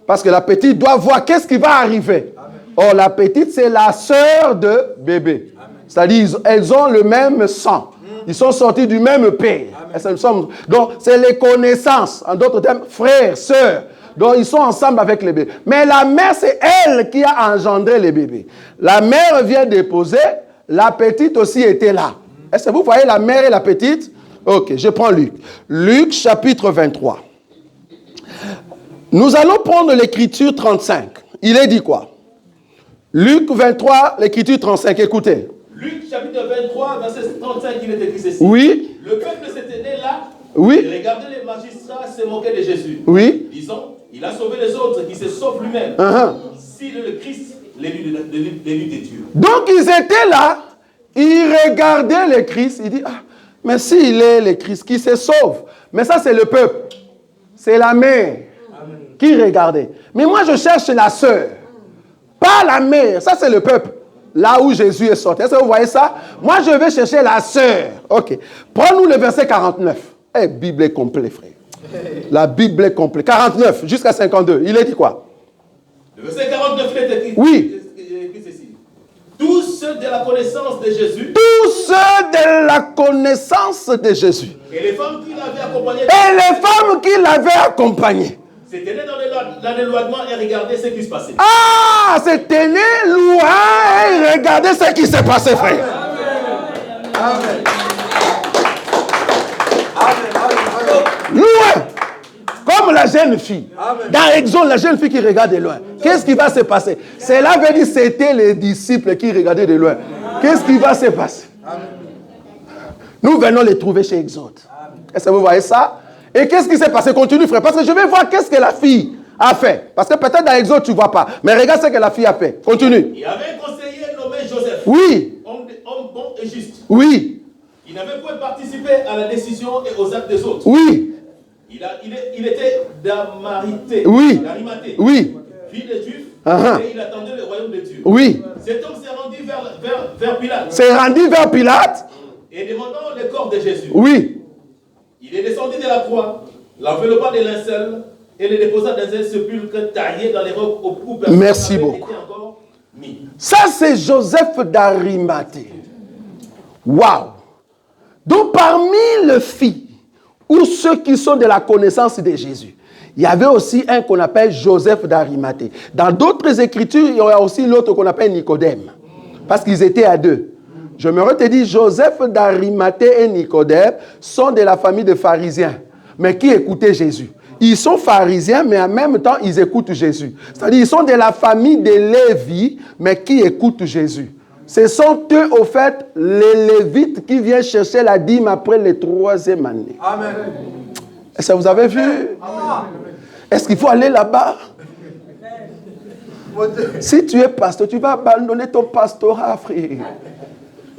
Parce que la petite doit voir qu'est-ce qui va arriver. Or, la petite, c'est la sœur de bébé. C'est-à-dire, elles ont le même sang. Ils sont sortis du même père. Donc, c'est les connaissances. En d'autres termes, frères, sœurs. Donc, ils sont ensemble avec les bébés. Mais la mère, c'est elle qui a engendré les bébés. La mère vient déposer. La petite aussi était là. Est-ce que vous voyez la mère et la petite? Ok, je prends Luc. Luc, chapitre 23. Nous allons prendre l'écriture 35. Il est dit quoi? Luc 23, l'écriture 35. Écoutez. Luc chapitre 23, verset 35, il est écrit ceci. Oui. Le peuple s'était né là. Oui. Et regardez les magistrats se moquaient de Jésus. Oui. Disant, il a sauvé les autres, qui se sauve lui-même. S'il est le Christ, l'élu de Dieu. Donc ils étaient là, ils regardaient le Christ, ils disent, ah, mais s'il est le Christ, qui se sauve. Mais ça c'est le peuple, c'est la mère qui regardait. Mais moi je cherche la sœur, pas la mère, ça c'est le peuple. Là où Jésus est sorti. Est-ce que vous voyez ça? Moi je vais chercher la sœur. Ok. Prends-nous le verset 49. Eh, Bible est complet, frère. La Bible est complète. 49 jusqu'à 52. Il est dit quoi? Le verset 49 il est écrit. Oui. Ceci. Tous ceux de la connaissance de Jésus. Tous ceux de la connaissance de Jésus. Et les femmes qui l'avaient accompagné. Et les femmes qui l'avaient accompagné. Se tenaient dans l'éloignement et regardaient ce qui se passait. Ah, se tenaient loin et regardaient ce qui s'est passé, frère. Amen. Loin. Comme la jeune fille. Amen. Dans Exode, la jeune fille qui regarde de loin. Qu'est-ce qui va se passer? Cela veut dire que c'était les disciples qui regardaient de loin. Qu'est-ce qui va se passer? Amen. Nous venons les trouver chez Exode. Est-ce que vous voyez ça? Et qu'est-ce qui s'est passé? Continue, frère. Parce que je vais voir qu'est-ce que la fille a fait. Parce que peut-être dans Exode, tu ne vois pas. Mais regarde ce que la fille a fait. Continue. Il y avait un conseiller nommé Joseph. Oui. Homme bon et juste. Oui. Il n'avait point participé à la décision et aux actes des autres. Oui. Il était d'Arimathée. Oui. Oui. Fils des Juifs. Uh-huh. Et il attendait le royaume de Dieu. Oui. Cet homme s'est rendu vers Pilate. C'est rendu vers Pilate. Et demandant le corps de Jésus. Oui. Il est descendu de la croix, l'enveloppa de linceul et le déposa dans un sépulcre taillé dans les rocs où personne Merci n'avait beaucoup. été encore mis. Ça, c'est Joseph d'Arimathée. Waouh! Donc, parmi les filles, ou ceux qui sont de la connaissance de Jésus, il y avait aussi un qu'on appelle Joseph d'Arimathée. Dans d'autres écritures, il y a aussi l'autre qu'on appelle Nicodème. Parce qu'ils étaient à deux. Je me te dire, Joseph d'Arimathée et Nicodème sont de la famille de pharisiens, mais qui écoutaient Jésus. Ils sont pharisiens, mais en même temps, ils écoutent Jésus. C'est-à-dire, ils sont de la famille de Lévi, mais qui écoutent Jésus. Ce sont eux, au fait, les Lévites qui viennent chercher la dîme après les 3e année. Amen. Est-ce que vous avez vu? Est-ce qu'il faut aller là-bas? Si tu es pasteur, tu vas abandonner ton pastorat, frère.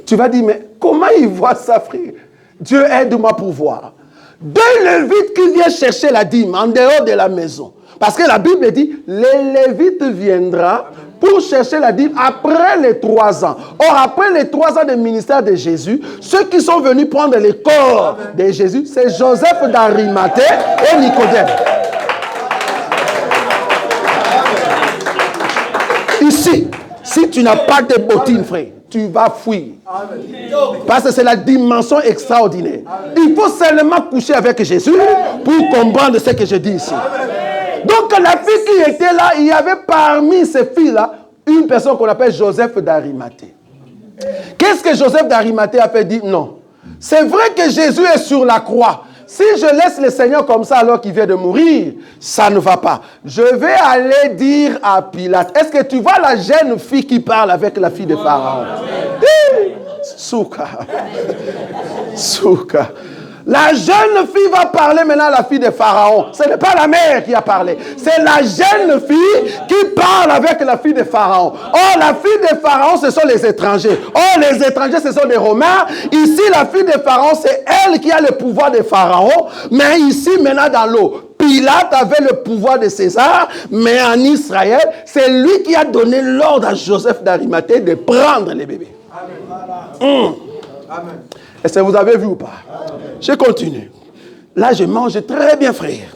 Tu vas dire, mais comment il voit ça, frère? Dieu aide-moi pour voir. Deux Lévites qui viennent chercher la dîme en dehors de la maison. Parce que la Bible dit, les Lévites viendront pour chercher la dîme après les 3 ans. Or, après les 3 ans de ministère de Jésus, ceux qui sont venus prendre le corps de Jésus, c'est Joseph d'Arimathée et Nicodème. Ici, si tu n'as pas de bottines, frère, tu vas fuir. Parce que c'est la dimension extraordinaire. Il faut seulement coucher avec Jésus pour comprendre ce que je dis ici. Donc la fille qui était là, il y avait parmi ces filles-là une personne qu'on appelle Joseph d'Arimathée. Qu'est-ce que Joseph d'Arimathée a fait? Dit non. C'est vrai que Jésus est sur la croix. Si je laisse le Seigneur comme ça alors qu'il vient de mourir, ça ne va pas. Je vais aller dire à Pilate. Est-ce que tu vois la jeune fille qui parle avec la fille de Pharaon? Souka. Souka. La jeune fille va parler maintenant à la fille de Pharaon. Ce n'est pas la mère qui a parlé. C'est la jeune fille qui parle avec la fille de Pharaon. Or, la fille de Pharaon, ce sont les étrangers. Or, les étrangers, ce sont des Romains. Ici, la fille de Pharaon, c'est elle qui a le pouvoir de Pharaon. Mais ici, maintenant, dans l'eau, Pilate avait le pouvoir de César. Mais en Israël, c'est lui qui a donné l'ordre à Joseph d'Arimathée de prendre les bébés. Amen. Amen. Est-ce que vous avez vu ou pas? Je continue. Là, je mange très bien, frère.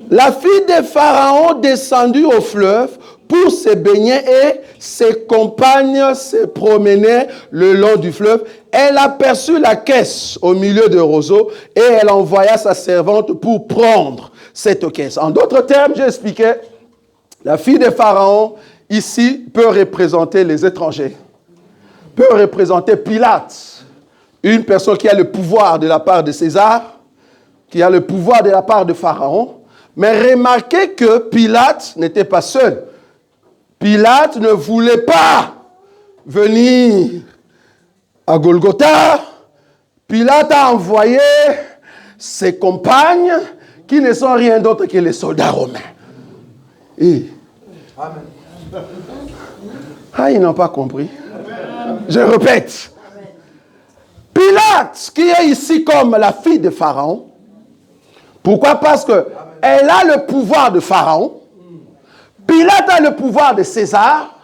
La fille de Pharaon descendit au fleuve pour se baigner et ses compagnes se promenaient le long du fleuve. Elle aperçut la caisse au milieu de roseaux et elle envoya sa servante pour prendre cette caisse. En d'autres termes, j'ai expliqué, la fille de Pharaon, ici, peut représenter les étrangers, peut représenter Pilate, une personne qui a le pouvoir de la part de César, qui a le pouvoir de la part de Pharaon. Mais remarquez que Pilate n'était pas seul. Pilate ne voulait pas venir à Golgotha, Pilate a envoyé ses compagnes qui ne sont rien d'autre que les soldats romains. Et... Amen. Ah, ils n'ont pas compris. Je répète. Pilate, qui est ici comme la fille de Pharaon. Pourquoi? Parce qu'elle a le pouvoir de Pharaon. Pilate a le pouvoir de César.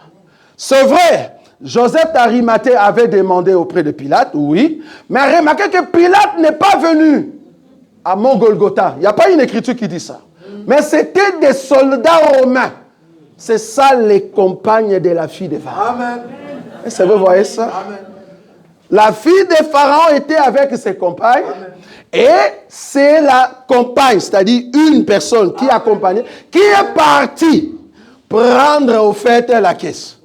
C'est vrai, Joseph d'Arimathée avait demandé auprès de Pilate, oui. Mais remarquez que Pilate n'est pas venu à Mont Golgotha. Il n'y a pas une écriture qui dit ça. Mais c'était des soldats romains. C'est ça les compagnes de la fille de Pharaon. Amen. Est-ce que vous voyez ça? Amen. La fille de Pharaon était avec ses compagnes. Amen. Et c'est la compagne, c'est-à-dire une personne qui accompagnait, qui est partie prendre au fait la caisse.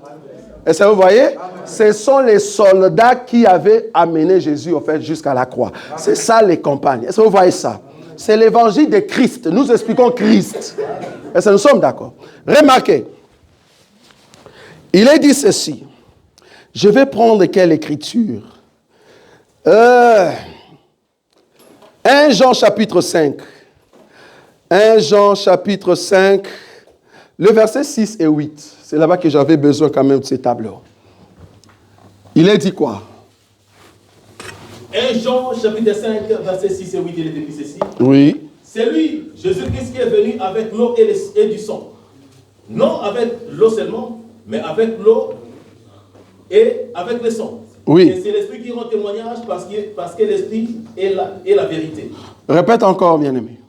Est-ce que vous voyez? Amen. Ce sont les soldats qui avaient amené Jésus au fait jusqu'à la croix. Amen. C'est ça les compagnes. Est-ce que vous voyez ça? C'est l'évangile de Christ. Nous expliquons Christ. Est-ce que nous sommes d'accord? Remarquez. Il est dit ceci. Je vais prendre quelle écriture? 1 Jean chapitre 5. 1 Jean chapitre 5. Le verset 6 et 8. C'est là-bas que j'avais besoin quand même de ces tableaux. Il est dit quoi? 1 Jean chapitre 5, verset 6 et 8, il est écrit ceci. Oui. C'est lui, Jésus-Christ, qui est venu avec l'eau et du sang. Non avec l'eau seulement, mais avec l'eau et avec le sang. Oui. Et c'est l'Esprit qui rend témoignage parce que l'Esprit est la vérité. Répète encore, bien-aimé.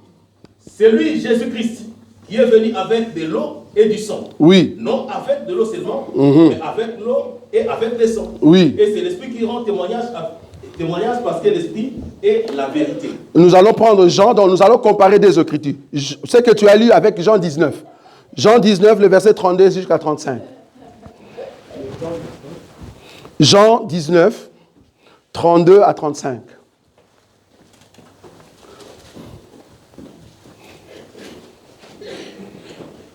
C'est lui, Jésus-Christ, qui est venu avec de l'eau et du sang. Oui. Non avec de l'eau seulement, mais avec l'eau et avec le sang. Oui. Et c'est l'Esprit qui rend témoignage parce que l'Esprit est la vérité. Nous allons prendre Jean, donc nous allons comparer des écritures. Ce que tu as lu avec Jean 19. Jean 19, le verset 32 jusqu'à 35. Jean 19, 32 à 35.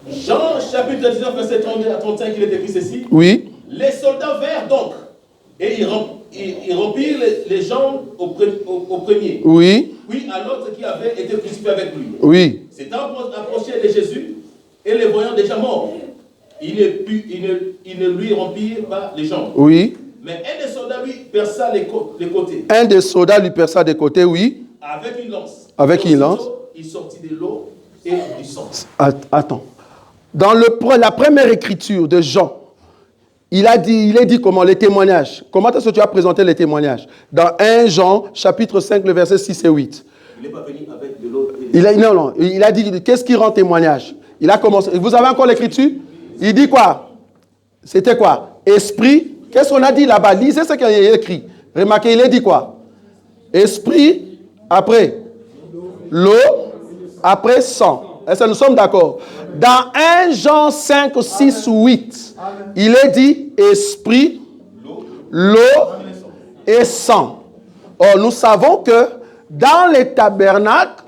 Jean chapitre 19, verset 32 à 35, il est écrit ceci. Oui. Les soldats vinrent donc, et ils rompirent les jambes au premier. Oui. Puis à l'autre qui avait été crucifié avec lui. Oui. S'étant approché de Jésus, et les voyant déjà mort, ils ne lui rompirent pas les jambes. Oui. Mais un des soldats lui perça les côtés. Un des soldats lui perça des côtés, oui. Avec une lance. Avec une lance. Il sortit de l'eau et du sang. Attends. Dans la première écriture de Jean, il est dit comment? Les témoignages. Comment est-ce que tu as présenté les témoignages? Dans 1 Jean, chapitre 5, le verset 6 et 8. Il n'est pas venu avec de l'eau. Non. Il a dit, qu'est-ce qui rend témoignage? Il a commencé. Vous avez encore l'écriture? Il dit quoi? C'était quoi? Esprit. Qu'est-ce qu'on a dit là-bas? Lisez ce qu'il y a écrit. Remarquez, il a dit quoi? Esprit, après l'eau, après sang. Est-ce que nous sommes d'accord? Dans 1 Jean 5, 6 ou 8, il est dit esprit, l'eau et sang. Or, nous savons que dans les tabernacles,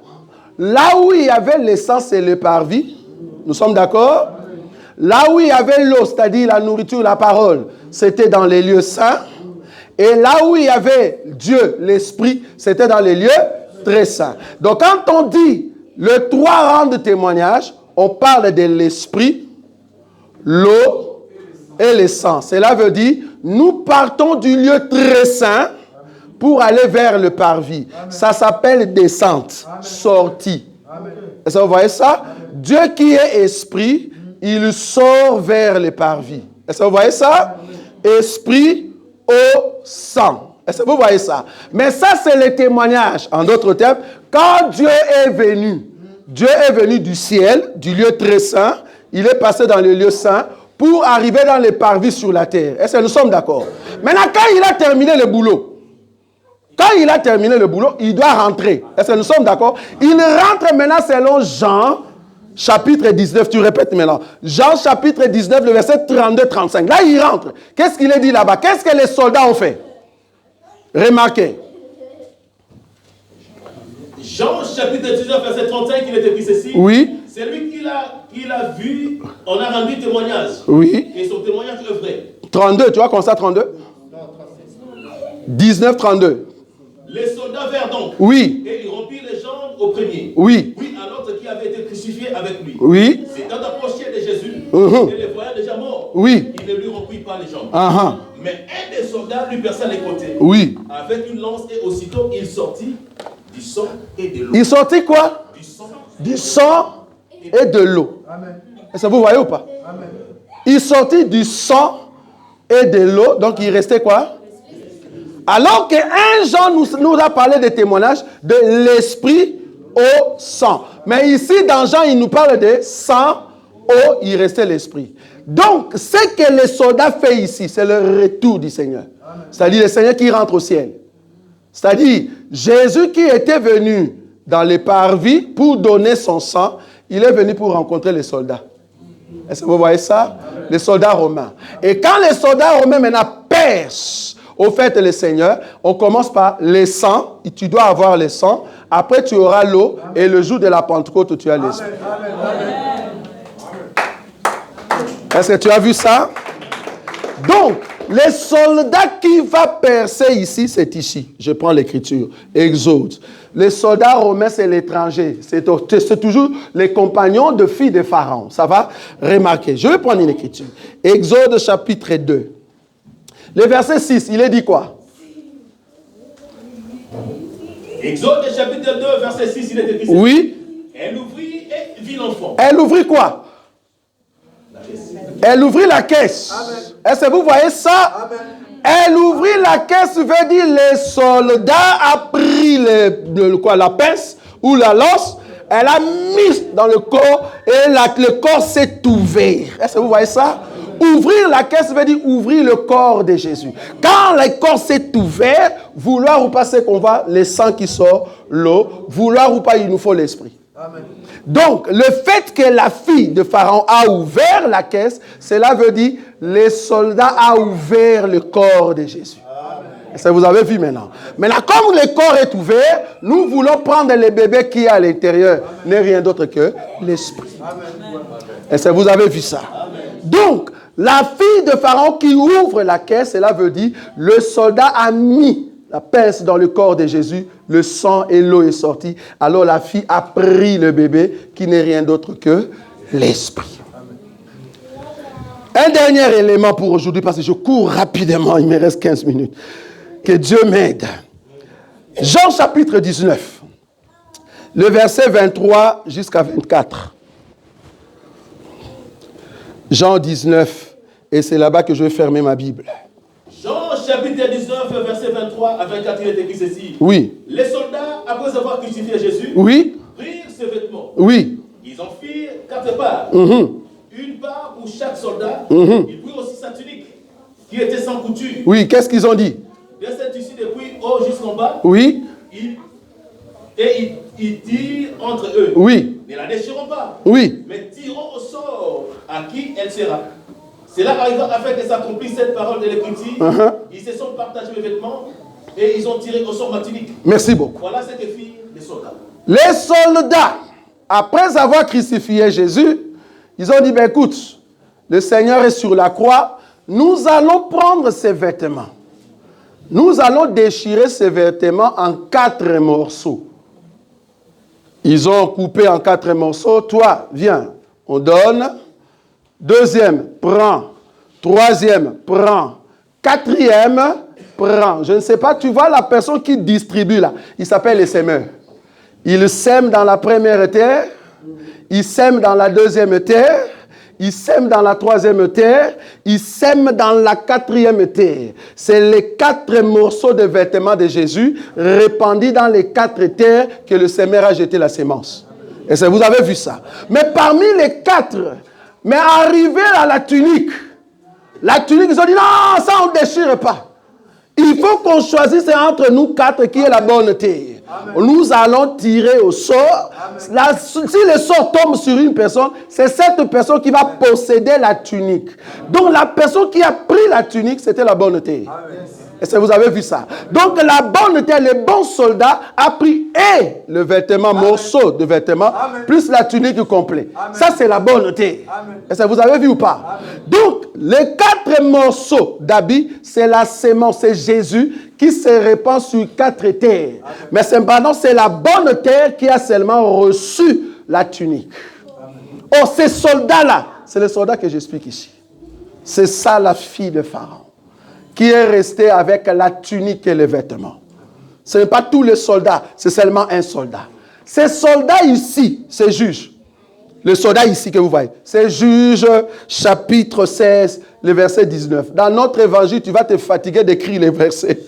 là où il y avait l'essence et le parvis, nous sommes d'accord? Là où il y avait l'eau, c'est-à-dire la nourriture, la parole, c'était dans les lieux saints. Et là où il y avait Dieu, l'Esprit, c'était dans les lieux très saints. Donc quand on dit le trois rangs de témoignage, on parle de l'Esprit, l'eau et le sang. Cela veut dire, nous partons du lieu très saint pour aller vers le parvis. Ça s'appelle descente, sortie. Est-ce que vous voyez ça? Dieu qui est esprit, il sort vers le parvis. Est-ce que vous voyez ça? Esprit, eau, sang. Est-ce que vous voyez ça? Mais ça, c'est le témoignage. En d'autres termes, quand Dieu est venu du ciel, du lieu très saint, il est passé dans le lieu saint pour arriver dans les parvis sur la terre. Est-ce que nous sommes d'accord? Maintenant, quand il a terminé le boulot, il doit rentrer. Est-ce que nous sommes d'accord? Il rentre maintenant selon Jean, chapitre 19. Tu répètes maintenant. Jean, chapitre 19, le verset 32-35. Là, il rentre. Qu'est-ce qu'il est dit là-bas? Qu'est-ce que les soldats ont fait? Remarquez. Jean, chapitre 19, verset 35, il est écrit ceci. Oui. C'est lui qui l'a vu, on a rendu témoignage. Oui. Et son témoignage est vrai. 32, tu vois comme ça, 32? 19, 32. Les soldats vinrent donc. Oui. Et ils rompirent les jambes au premier. Oui. Puis à l'autre qui avait été crucifié avec lui. Oui. S'étant approché de Jésus, et les voyant déjà mort, Oui. il ne lui rompit pas les jambes. Mais un des soldats lui perça les côtés. Oui. Avec une lance et aussitôt il sortit du sang et de l'eau. Il sortit quoi? Du sang et de l'eau. Est-ce que vous voyez ou pas? Amen. Il sortit du sang et de l'eau. Donc il restait quoi? Alors qu'un Jean nous a parlé des témoignages de l'esprit au sang. Mais ici, dans Jean, il nous parle de sang, eau, il restait l'esprit. Donc, ce que les soldats font ici, c'est le retour du Seigneur. C'est-à-dire le Seigneur qui rentre au ciel. C'est-à-dire, Jésus qui était venu dans les parvis pour donner son sang, il est venu pour rencontrer les soldats. Est-ce que vous voyez ça? Les soldats romains. Et quand les soldats romains maintenant percent au fait le Seigneur, on commence par les sangs. Tu dois avoir les sangs. Après, tu auras l'eau. Et le jour de la Pentecôte, tu as l'esprit. Est-ce que tu as vu ça? Donc, les soldats qui vont percer ici, c'est ici. Je prends l'écriture. Exode. Les soldats romains, c'est l'étranger. C'est toujours les compagnons de filles de Pharaon. Ça va? Remarquez. Je vais prendre une écriture. Exode chapitre 2. Le verset 6, il est dit quoi? Exode chapitre 2, verset 6, il est écrit. Oui. Elle ouvrit et vit l'enfant. Elle ouvrit quoi? Elle ouvrit la caisse. Est-ce que vous voyez ça? Amen. Elle ouvrit la caisse, veut dire les soldats a pris la pince ou la lance, elle a mis dans le corps et le corps s'est ouvert. Est-ce que vous voyez ça? Ouvrir la caisse veut dire ouvrir le corps de Jésus. Quand le corps s'est ouvert, vouloir ou pas, c'est qu'on va, le sang qui sort, l'eau, vouloir ou pas, il nous faut l'esprit. Amen. Donc, le fait que la fille de Pharaon a ouvert la caisse, cela veut dire les soldats ont ouvert le corps de Jésus. Ça vous avez vu maintenant. Maintenant, comme le corps est ouvert, nous voulons prendre le bébé qui est à l'intérieur. N'est rien d'autre que l'esprit. Est-ce que vous avez vu ça? Donc, la fille de Pharaon qui ouvre la caisse, cela veut dire le soldat a mis la pince dans le corps de Jésus, le sang et l'eau est sorti. Alors la fille a pris le bébé qui n'est rien d'autre que l'esprit. Un dernier élément pour aujourd'hui, parce que je cours rapidement, il me reste 15 minutes. Que Dieu m'aide. Jean chapitre 19, le verset 23 jusqu'à 24. Jean 19, et c'est là-bas que je vais fermer ma Bible. Jean chapitre 19, verset 23 à 24, il est écrit ceci. Oui. Les soldats, après avoir crucifié Jésus, oui. prirent ses vêtements. Oui. Ils en firent 4 parts. Une part pour chaque soldat. Ils prirent aussi sa tunique, qui était sans couture. Oui, qu'est-ce qu'ils ont dit? De cette tissu depuis haut jusqu'en bas. Oui. Ils tirent entre eux. Oui. Ne la déchirons pas. Oui. Mais tirons au sort à qui elle sera. Cela arriva afin que s'accomplisse cette parole de l'Écriture. Ils se sont partagés les vêtements et ils ont tiré au sort ma tunique. Merci beaucoup. Voilà ce que firent les soldats. Les soldats, après avoir crucifié Jésus, ils ont dit, ben écoute, le Seigneur est sur la croix, nous allons prendre ses vêtements. Nous allons déchirer ces vêtements en 4 morceaux. Ils ont coupé en 4 morceaux. Toi, viens, on donne. Deuxième, prends. Troisième, prends. Quatrième, prends. Je ne sais pas, tu vois la personne qui distribue là. Il s'appelle les semeurs. Il sème dans la première terre. Il sème dans la deuxième terre. Il sème dans la troisième terre. Il sème dans la 4e terre. C'est les 4 morceaux de vêtements de Jésus répandus dans les 4 terres que le semeur a jeté la sémence. Et ça, vous avez vu ça. Mais parmi les 4, mais arrivé à la tunique, ils ont dit non, ça on ne déchire pas. Il faut qu'on choisisse entre nous 4 qui est la bonne terre. Amen. Nous allons tirer au sort. Si le sort tombe sur une personne, c'est cette personne qui va posséder la tunique. Donc la personne qui a pris la tunique, c'était la bonne terre. Amen. Est-ce que vous avez vu ça? Donc la bonne terre, le bon soldat a pris et le vêtement, morceau de vêtement, plus la tunique complète. Ça c'est la bonne terre. Est-ce que vous avez vu ou pas? Donc les 4 morceaux d'habits, c'est la sémence, c'est Jésus qui se répand sur 4 terres. Mais cependant, c'est la bonne terre qui a seulement reçu la tunique. Oh, ces soldats-là, c'est les soldats que j'explique ici. C'est ça la fille de Pharaon, qui est restée avec la tunique et les vêtements. Ce n'est pas tous les soldats, c'est seulement un soldat. Ces soldats ici, c'est Juge. Le soldat ici que vous voyez, c'est Juge chapitre 16, le verset 19. Dans notre évangile, tu vas te fatiguer d'écrire les versets.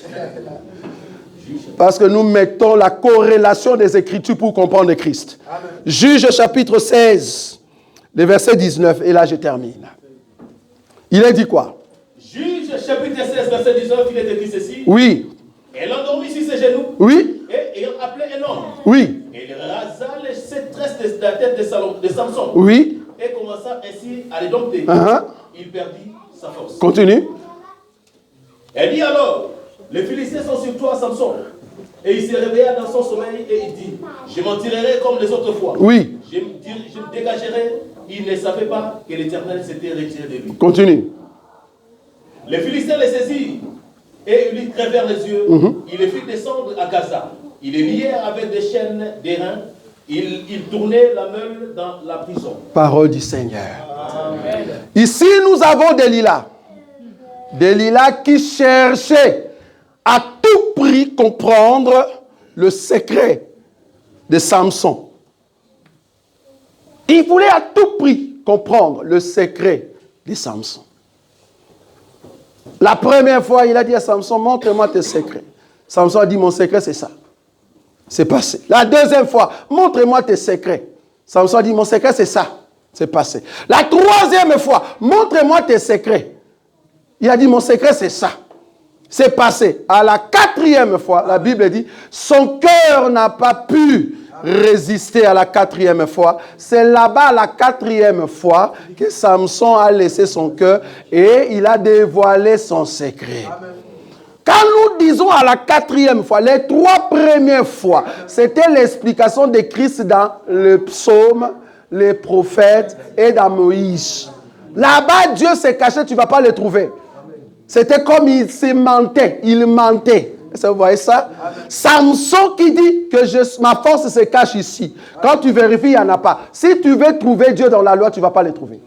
Parce que nous mettons la corrélation des Écritures pour comprendre le Christ. Amen. Juge chapitre 16, le verset 19. Et là, je termine. Il est dit quoi? Juge chapitre 16, verset 19, il est écrit ceci. Oui. Elle endormit sur ses genoux. Oui. Et ayant appelé un homme. Oui. Elle rasa les 7 tresses de la tête de Samson. Oui. Et commença ainsi à les dompter. Il perdit sa force. Continue. Elle dit alors, les Philistins sont sur toi, Samson. Et il se réveilla dans son sommeil et il dit, je m'en tirerai comme les autres fois. Oui. Je me dégagerai. Il ne savait pas que l'Éternel s'était retiré de lui. Continue. Les Philistins les saisirent et lui crevèrent les yeux. Il les fit descendre à Gaza. Il les lièrent avec des chaînes d'airain. Il tournait la meule dans la prison. Parole du Seigneur. Amen. Ici, nous avons Delilah. Delilah qui cherchait à tout prix comprendre le secret de Samson. Il voulait à tout prix comprendre le secret de Samson. La première fois, il a dit à Samson, montre-moi tes secrets. Samson a dit, mon secret c'est ça. C'est passé. La deuxième fois, montre-moi tes secrets. Samson a dit, mon secret c'est ça. C'est passé. La troisième fois, montre-moi tes secrets. Il a dit, mon secret c'est ça. C'est passé. À la 4e fois, la Bible dit, son cœur n'a pas pu résister à la 4e fois. C'est là-bas, à la 4e fois, que Samson a laissé son cœur et il a dévoilé son secret. Amen. Quand nous disons à la 4e fois, les 3 premières fois, c'était l'explication de Christ dans le psaume, les prophètes et dans Moïse. Là-bas, Dieu s'est caché, tu ne vas pas le trouver. C'était comme il se mentait, il mentait. Vous voyez ça? Samson qui dit que ma force se cache ici. Quand tu vérifies, il n'y en a pas. Si tu veux trouver Dieu dans la loi, tu ne vas pas le trouver.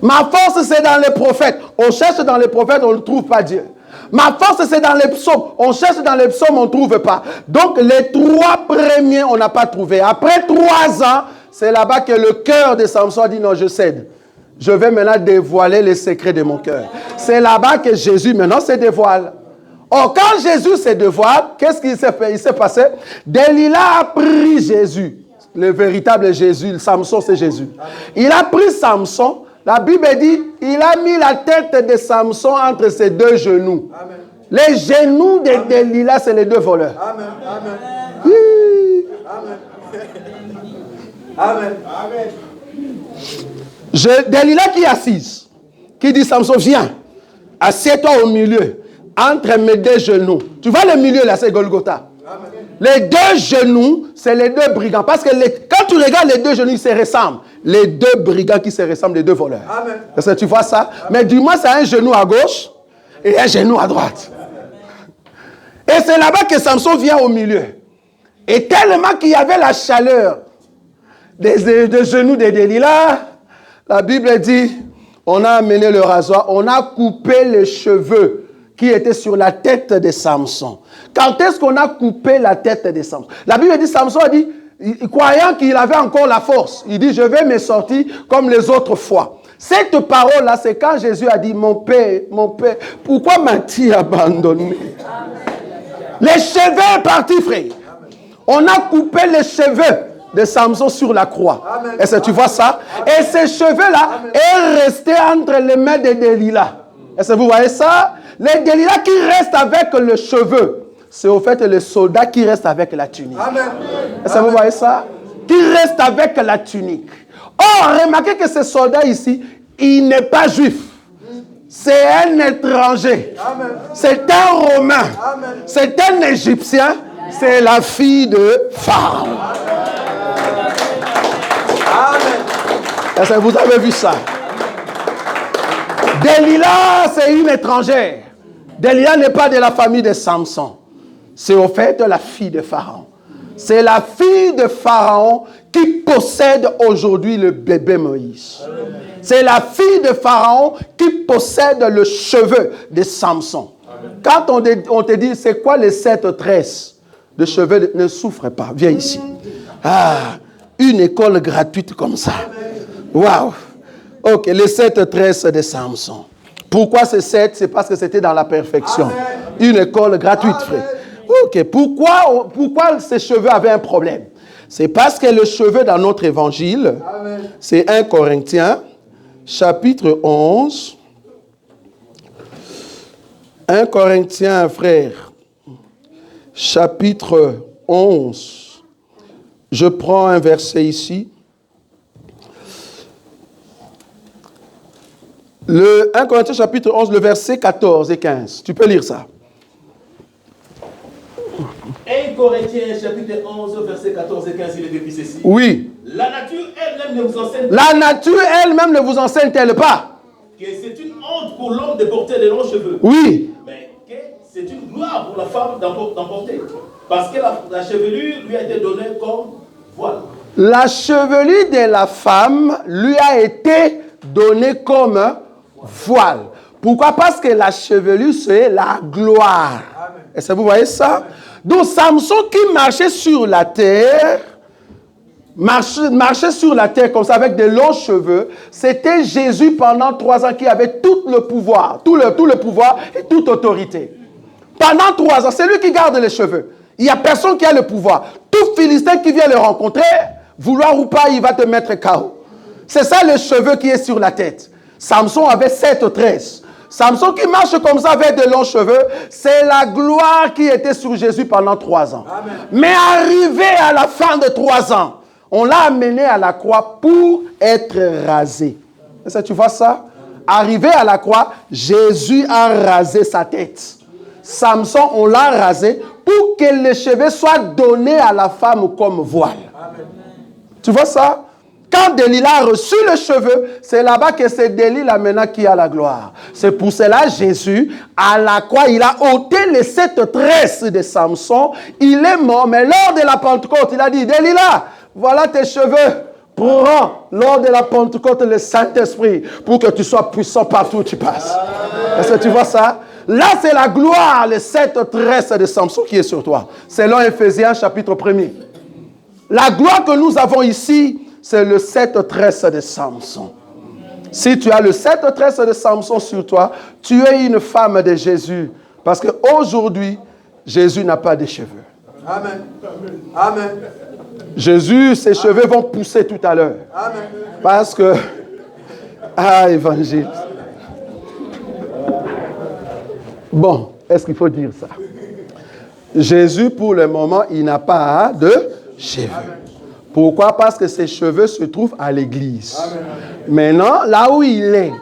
Ma force, c'est dans les prophètes. On cherche dans les prophètes, on ne trouve pas Dieu. Ma force, c'est dans les psaumes. On cherche dans les psaumes, on ne trouve pas. Donc, les 3 premiers, on n'a pas trouvé. Après 3 ans, c'est là-bas que le cœur de Samson a dit non, je cède. Je vais maintenant dévoiler les secrets de mon cœur. C'est là-bas que Jésus maintenant se dévoile. Or, quand Jésus se dévoile, qu'est-ce qui s'est passé? Delilah a pris Jésus, le véritable Jésus. Samson, c'est Jésus. Il a pris Samson. La Bible dit, il a mis la tête de Samson entre ses 2 genoux. Amen. Les genoux de Delilah, c'est les 2 voleurs. Amen. Amen. Oui. Amen. Amen. Delilah qui est assise, qui dit Samson, viens, assieds-toi au milieu, entre mes 2 genoux. Tu vois le milieu là, c'est Golgotha. Amen. Les 2 genoux, c'est les 2 brigands. Parce que quand tu regardes les 2 genoux, ils se ressemblent. Les 2 brigands qui se ressemblent, les 2 voleurs. Amen. Parce que tu vois ça? Amen. Mais du moins, c'est un genou à gauche et un genou à droite. Et c'est là-bas que Samson vient au milieu. Et tellement qu'il y avait la chaleur des genoux de Delilah, la Bible dit, on a amené le rasoir, on a coupé les cheveux qui étaient sur la tête de Samson. Quand est-ce qu'on a coupé la tête de Samson? La Bible dit, Samson a dit, croyant qu'il avait encore la force, il dit, je vais me sortir comme les autres fois. Cette parole-là, c'est quand Jésus a dit, mon Père, pourquoi m'as-tu abandonné? Les cheveux partis, frère. On a coupé les cheveux de Samson sur la croix. Est-ce que tu vois ça? Et ces cheveux-là est resté entre les mains de Delilah. Est-ce que vous voyez ça? Les Delilah qui restent avec le cheveu, c'est au fait le soldat qui reste avec la tunique. Est-ce que vous voyez ça? Qui reste avec la tunique. Or, remarquez que ce soldat ici, il n'est pas juif. c'est un étranger. C'est un Romain. C'est un Égyptien. C'est la fille de Pharaon. Est-ce que vous avez vu ça? Delilah, c'est une étrangère. Delilah n'est pas de la famille de Samson. C'est au fait la fille de Pharaon. C'est la fille de Pharaon qui possède aujourd'hui le bébé Moïse. C'est la fille de Pharaon qui possède le cheveu de Samson. Quand on te dit, c'est quoi les 7 tresses de cheveux, ne souffre pas, viens ici. Ah, une école gratuite comme ça. Waouh. Ok, les 7 tresses de Samson. Pourquoi ces 7? C'est parce que c'était dans la perfection. Une école gratuite, frère. Ok, pourquoi ces cheveux avaient un problème? C'est parce que le cheveu dans notre évangile, c'est 1 Corinthiens, chapitre 11. 1 Corinthiens, frère, chapitre 11. Je prends un verset ici. Le 1 Corinthiens, chapitre 11, le verset 14 et 15. Tu peux lire ça. 1 Corinthiens, chapitre 11, verset 14 et 15, il est écrit ceci. Oui. La nature elle-même ne vous enseigne La nature elle-même ne vous enseigne-t-elle pas? que c'est une honte pour l'homme de porter de longs cheveux. Oui. Mais que c'est une gloire pour la femme d'en porter. Parce que la chevelure lui a été donnée comme voile. La chevelure de la femme lui a été donnée comme voile. Pourquoi? Parce que la chevelure, c'est la gloire. Est-ce que vous voyez ça? Donc Samson qui marchait sur la terre, marchait sur la terre comme ça avec de longs cheveux, c'était Jésus pendant 3 ans qui avait tout le pouvoir, tout le pouvoir et toute autorité. Pendant 3 ans, c'est lui qui garde les cheveux. Il n'y a personne qui a le pouvoir. Tout Philistin qui vient le rencontrer, vouloir ou pas, il va te mettre KO. C'est ça le cheveu qui est sur la tête. Samson avait 7 tresses. Samson qui marche comme ça avec de longs cheveux, c'est la gloire qui était sur Jésus pendant 3 ans. Amen. Mais arrivé à la fin de 3 ans, on l'a amené à la croix pour être rasé. Est-ce que tu vois ça? Arrivé à la croix, Jésus a rasé sa tête. Samson, on l'a rasé pour que les cheveux soient donnés à la femme comme voile. Amen. Tu vois ça? Quand Delilah a reçu le cheveu, c'est là-bas que c'est Delilah maintenant qui a la gloire. C'est pour cela Jésus, à la croix, il a ôté les 7 tresses de Samson. Il est mort, mais lors de la Pentecôte, il a dit, Delilah, voilà tes cheveux. Prends lors de la Pentecôte le Saint-Esprit pour que tu sois puissant partout où tu passes. Est-ce que tu vois ça? Là, c'est la gloire, les 7 tresses de Samson qui est sur toi. Selon Éphésiens chapitre 1er. La gloire que nous avons ici, c'est le 7 tresses de Samson. Si tu as le 7 tresses de Samson sur toi, tu es une femme de Jésus. Parce qu'aujourd'hui, Jésus n'a pas de cheveux. Amen. Amen. Jésus, ses cheveux vont pousser tout à l'heure. Amen. Parce que... Ah, évangile. Bon, est-ce qu'il faut dire ça? Jésus, pour le moment, il n'a pas de cheveux. Amen. Pourquoi? Parce que ses cheveux se trouvent à l'église. Amen. Maintenant, là où il est,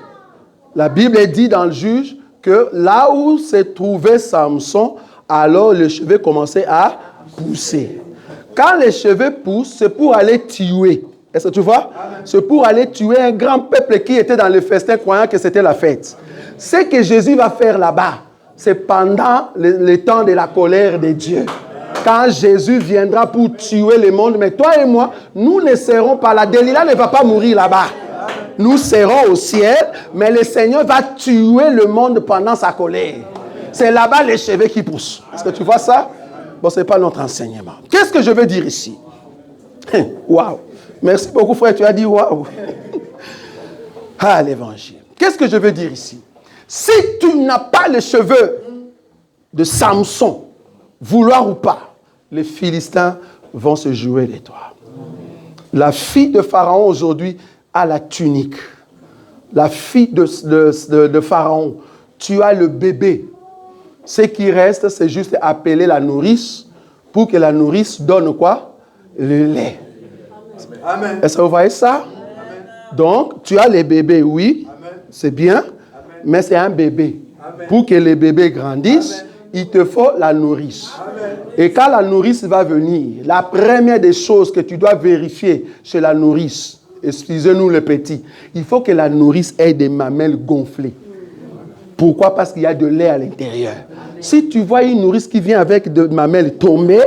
la Bible dit dans le Juge que là où se trouvait Samson, alors les cheveux commençaient à pousser. Quand les cheveux poussent, c'est pour aller tuer. Est-ce que tu vois? C'est pour aller tuer un grand peuple qui était dans le festin croyant que c'était la fête. Ce que Jésus va faire là-bas, c'est pendant le temps de la colère de Dieu. Quand Jésus viendra pour tuer le monde, mais toi et moi, nous ne serons pas là. Delilah ne va pas mourir là-bas. Nous serons au ciel, mais le Seigneur va tuer le monde pendant sa colère. C'est là-bas les cheveux qui poussent. Est-ce que tu vois ça? Bon, ce n'est pas notre enseignement. Qu'est-ce que je veux dire ici? Waouh! Merci beaucoup, frère. Tu as dit waouh! Ah, l'évangile. Qu'est-ce que je veux dire ici? Si tu n'as pas les cheveux de Samson, vouloir ou pas, les Philistins vont se jouer de toi. La fille de Pharaon aujourd'hui a la tunique. La fille de Pharaon, tu as le bébé. Ce qui reste, c'est juste appeler la nourrice pour que la nourrice donne quoi? Le lait. Amen. Est-ce que vous voyez ça? Amen. Donc, tu as les bébés, oui, c'est bien. Amen. Mais c'est un bébé. Amen. Pour que les bébés grandissent, Amen. il te faut la nourrice. Amen. Et quand la nourrice va venir, la première des choses que tu dois vérifier chez la nourrice, excusez-nous les petits, il faut que la nourrice ait des mamelles gonflées. Pourquoi? Parce qu'il y a de lait à l'intérieur. Si tu vois une nourrice qui vient avec des mamelles tombées,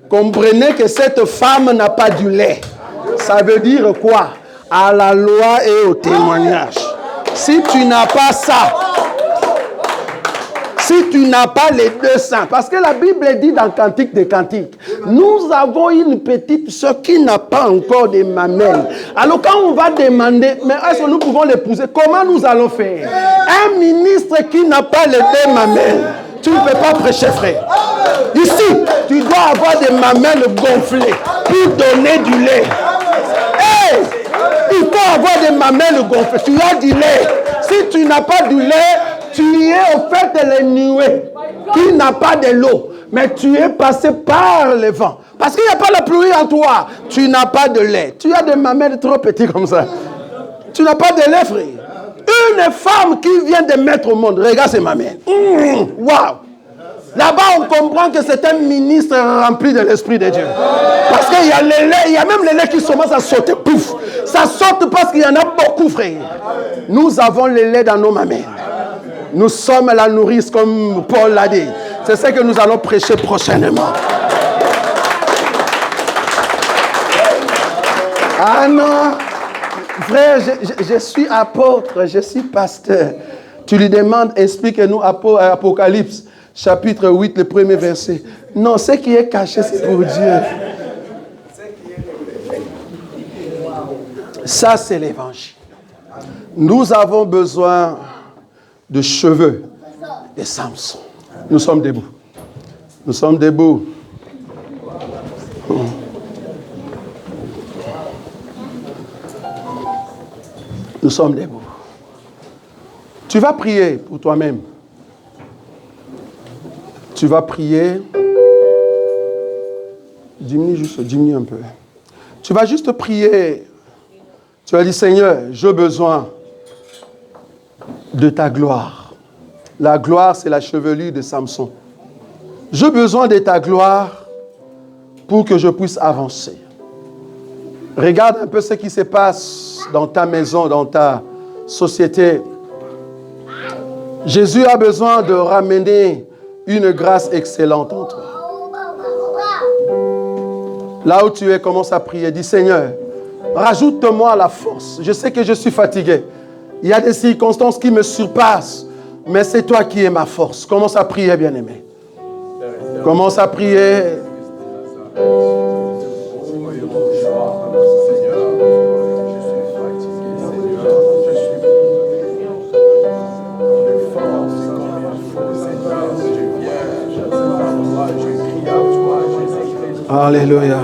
comprenez que cette femme n'a pas du lait. Ça veut dire quoi? À la loi et au témoignage. Si tu n'as pas ça, si tu n'as pas les deux seins, parce que la Bible dit dans Cantique des Cantiques, nous avons une petite soeur qui n'a pas encore de mamelles. Alors quand on va demander, mais est-ce que nous pouvons l'épouser? Comment nous allons faire? Un ministre qui n'a pas les deux mamelles, tu ne peux pas prêcher, frère. Ici, tu dois avoir des mamelles gonflées pour donner du lait. Hey! Il faut avoir des mamelles gonflées. Tu as du lait. Si tu n'as pas du lait, tu es au fait de les nuées, qui n'a pas de l'eau. Mais tu es passé par le vent. Parce qu'il n'y a pas la pluie en toi. Tu n'as pas de lait. Tu as des mamelles trop petites comme ça. Tu n'as pas de lait, frère. Une femme qui vient de mettre au monde, regarde ses mamelles. Waouh! Là-bas, on comprend que c'est un ministre rempli de l'Esprit de Dieu. Parce qu'il y a les laits, il y a même les laits qui commencent à sauter. Pouf! Ça saute parce qu'il y en a beaucoup, frère. Nous avons les laits dans nos mamelles. Nous sommes la nourrice, comme Paul l'a dit. C'est ce que nous allons prêcher prochainement. Ah non! Frère, je suis apôtre, je suis pasteur. Tu lui demandes, explique-nous Apocalypse, chapitre 8, le premier verset. Non, ce qui est caché, c'est pour Dieu. Ça, c'est l'évangile. Nous avons besoin de cheveux de Samson. Nous sommes debout. Nous sommes debout. Nous sommes debout. Tu vas prier pour toi-même. Tu vas prier. Diminue un peu. Tu vas juste prier. Tu vas dire, Seigneur, j'ai besoin de ta gloire. La gloire, c'est la chevelure de Samson. J'ai besoin de ta gloire pour que je puisse avancer. Regarde un peu ce qui se passe dans ta maison, dans ta société. Jésus a besoin de ramener une grâce excellente en toi. Là où tu es, commence à prier. Dis, Seigneur, rajoute-moi la force. Je sais que je suis fatigué. Il y a des circonstances qui me surpassent. Mais c'est toi qui es ma force. Commence à prier, bien-aimé. Commence à prier. Alléluia.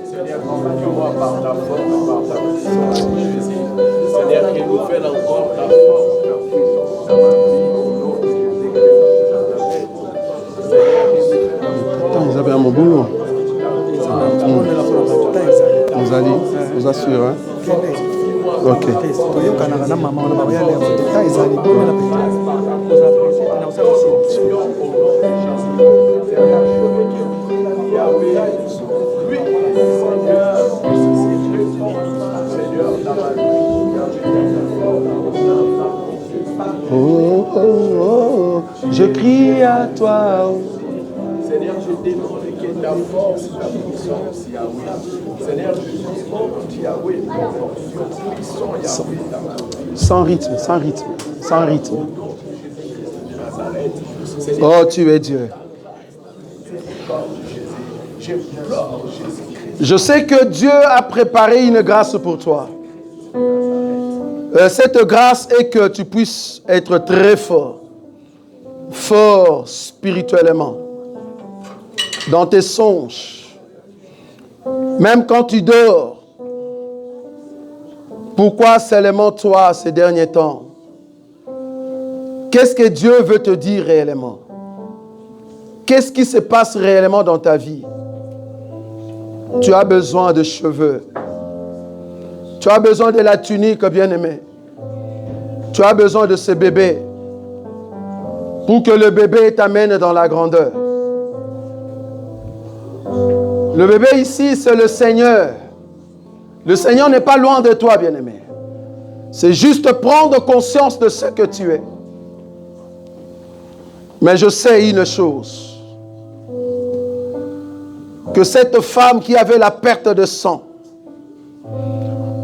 Seigneur, remplis-moi par ta force, par ta puissance, Jésus. Seigneur, qui nous fait encore ta force, ta puissance dans ma vie, au nom de Jésus. Seigneur, qui nous fait encore. Vous avez un bon boulot. Vous allez, vous assure, hein? Ok. Oh, oh, oh, je crie à toi. Seigneur, je demande que ta force, ta puissance, Yahweh. Seigneur, je demande, Yahweh, ta portion puissante, Yahweh, dans ma vie. Sans rythme, sans rythme, sans rythme. Oh, tu es Dieu. Je sais que Dieu a préparé une grâce pour toi. Cette grâce est que tu puisses être très fort. Fort spirituellement. Dans tes songes. Même quand tu dors. Pourquoi seulement toi ces derniers temps? Qu'est-ce que Dieu veut te dire réellement? Qu'est-ce qui se passe réellement dans ta vie? Tu as besoin de cheveux. Tu as besoin de la tunique, bien-aimé. Tu Tu as besoin de ce bébé pour que le bébé t'amène dans la grandeur. Le bébé ici, c'est le Seigneur. Le Seigneur n'est pas loin de toi, bien-aimé. C'est juste prendre conscience de ce que tu es. Mais je sais une chose, que cette femme qui avait la perte de sang,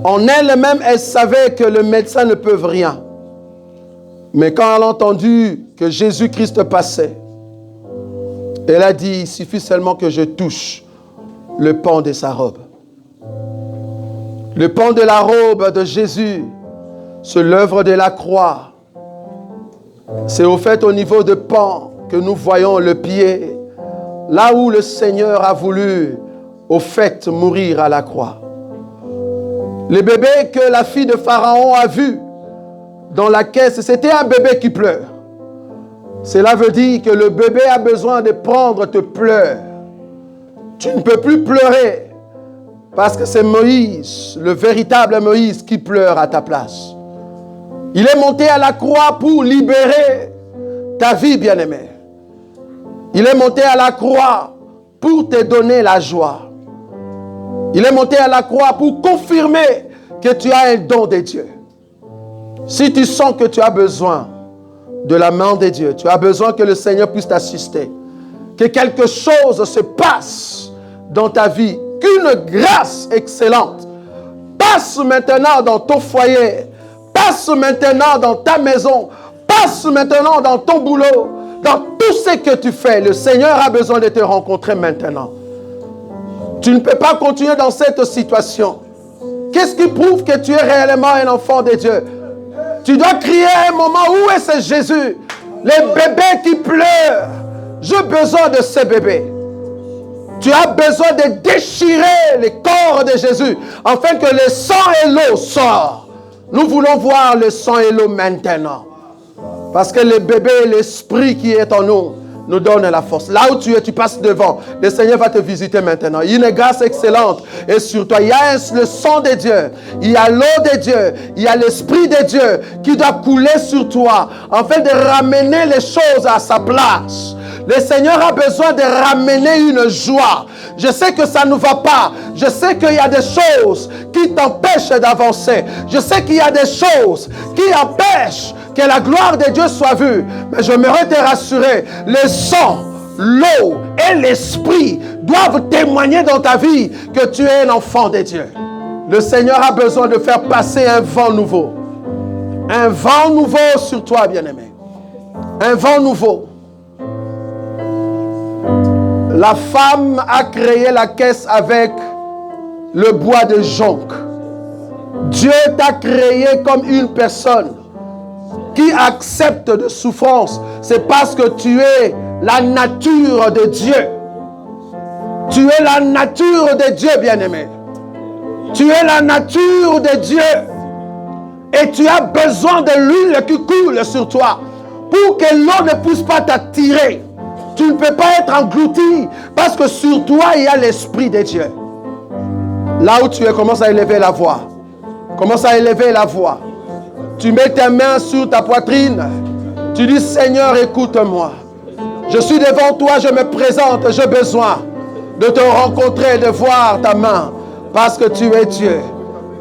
en elle-même, elle savait que le médecin ne peut rien. Mais quand elle a entendu que Jésus-Christ passait, elle a dit, il suffit seulement que je touche le pan de sa robe. Le pan de la robe de Jésus, c'est l'œuvre de la croix. C'est au fait au niveau de pan que nous voyons le pied, là où le Seigneur a voulu au fait mourir à la croix. Le bébé que la fille de Pharaon a vu dans la caisse, c'était un bébé qui pleure. Cela veut dire que le bébé a besoin de prendre tes pleurs. Tu ne peux plus pleurer parce que c'est Moïse, le véritable Moïse, qui pleure à ta place. Il est monté à la croix pour libérer ta vie, bien-aimée. Il est monté à la croix pour te donner la joie. Il est monté à la croix pour confirmer que tu as un don de Dieu. Si tu sens que tu as besoin de la main de Dieu, tu as besoin que le Seigneur puisse t'assister, que quelque chose se passe dans ta vie, qu'une grâce excellente passe maintenant dans ton foyer, passe maintenant dans ta maison, passe maintenant dans ton boulot, dans tout ce que tu fais. Le Seigneur a besoin de te rencontrer maintenant. Tu ne peux pas continuer dans cette situation. Qu'est-ce qui prouve que tu es réellement un enfant de Dieu? Tu dois crier à un moment, où est ce Jésus? Les bébés qui pleurent. J'ai besoin de ces bébés. Tu as besoin de déchirer le corps de Jésus afin que le sang et l'eau sortent. Nous voulons voir le sang et l'eau maintenant. Parce que le bébé et l'esprit qui est en nous donne la force. Là où tu es, tu passes devant. Le Seigneur va te visiter maintenant. Il y a une grâce excellente. Et sur toi, il y a le sang de Dieu. Il y a l'eau de Dieu. Il y a l'esprit de Dieu qui doit couler sur toi afin de ramener les choses à sa place. Le Seigneur a besoin de ramener une joie. Je sais que ça ne va pas. Je sais qu'il y a des choses qui t'empêchent d'avancer. Je sais qu'il y a des choses qui empêchent que la gloire de Dieu soit vue. Mais j'aimerais te rassurer. Le sang, l'eau et l'esprit doivent témoigner dans ta vie que tu es un enfant de Dieu. Le Seigneur a besoin de faire passer un vent nouveau. Un vent nouveau sur toi, bien-aimé. Un vent nouveau. La femme a créé la caisse avec le bois de jonc. Dieu t'a créé comme une personne qui accepte de souffrance. C'est parce que tu es la nature de Dieu. Tu es la nature de Dieu, bien-aimé. Tu es la nature de Dieu. Et tu as besoin de l'huile qui coule sur toi pour que l'eau ne puisse pas t'attirer. Tu ne peux pas être englouti parce que sur toi, il y a l'Esprit de Dieu. Là où tu es, commence à élever la voix. Commence à élever la voix. Tu mets tes mains sur ta poitrine. Tu dis, Seigneur, écoute-moi. Je suis devant toi, je me présente, j'ai besoin de te rencontrer, de voir ta main parce que tu es Dieu.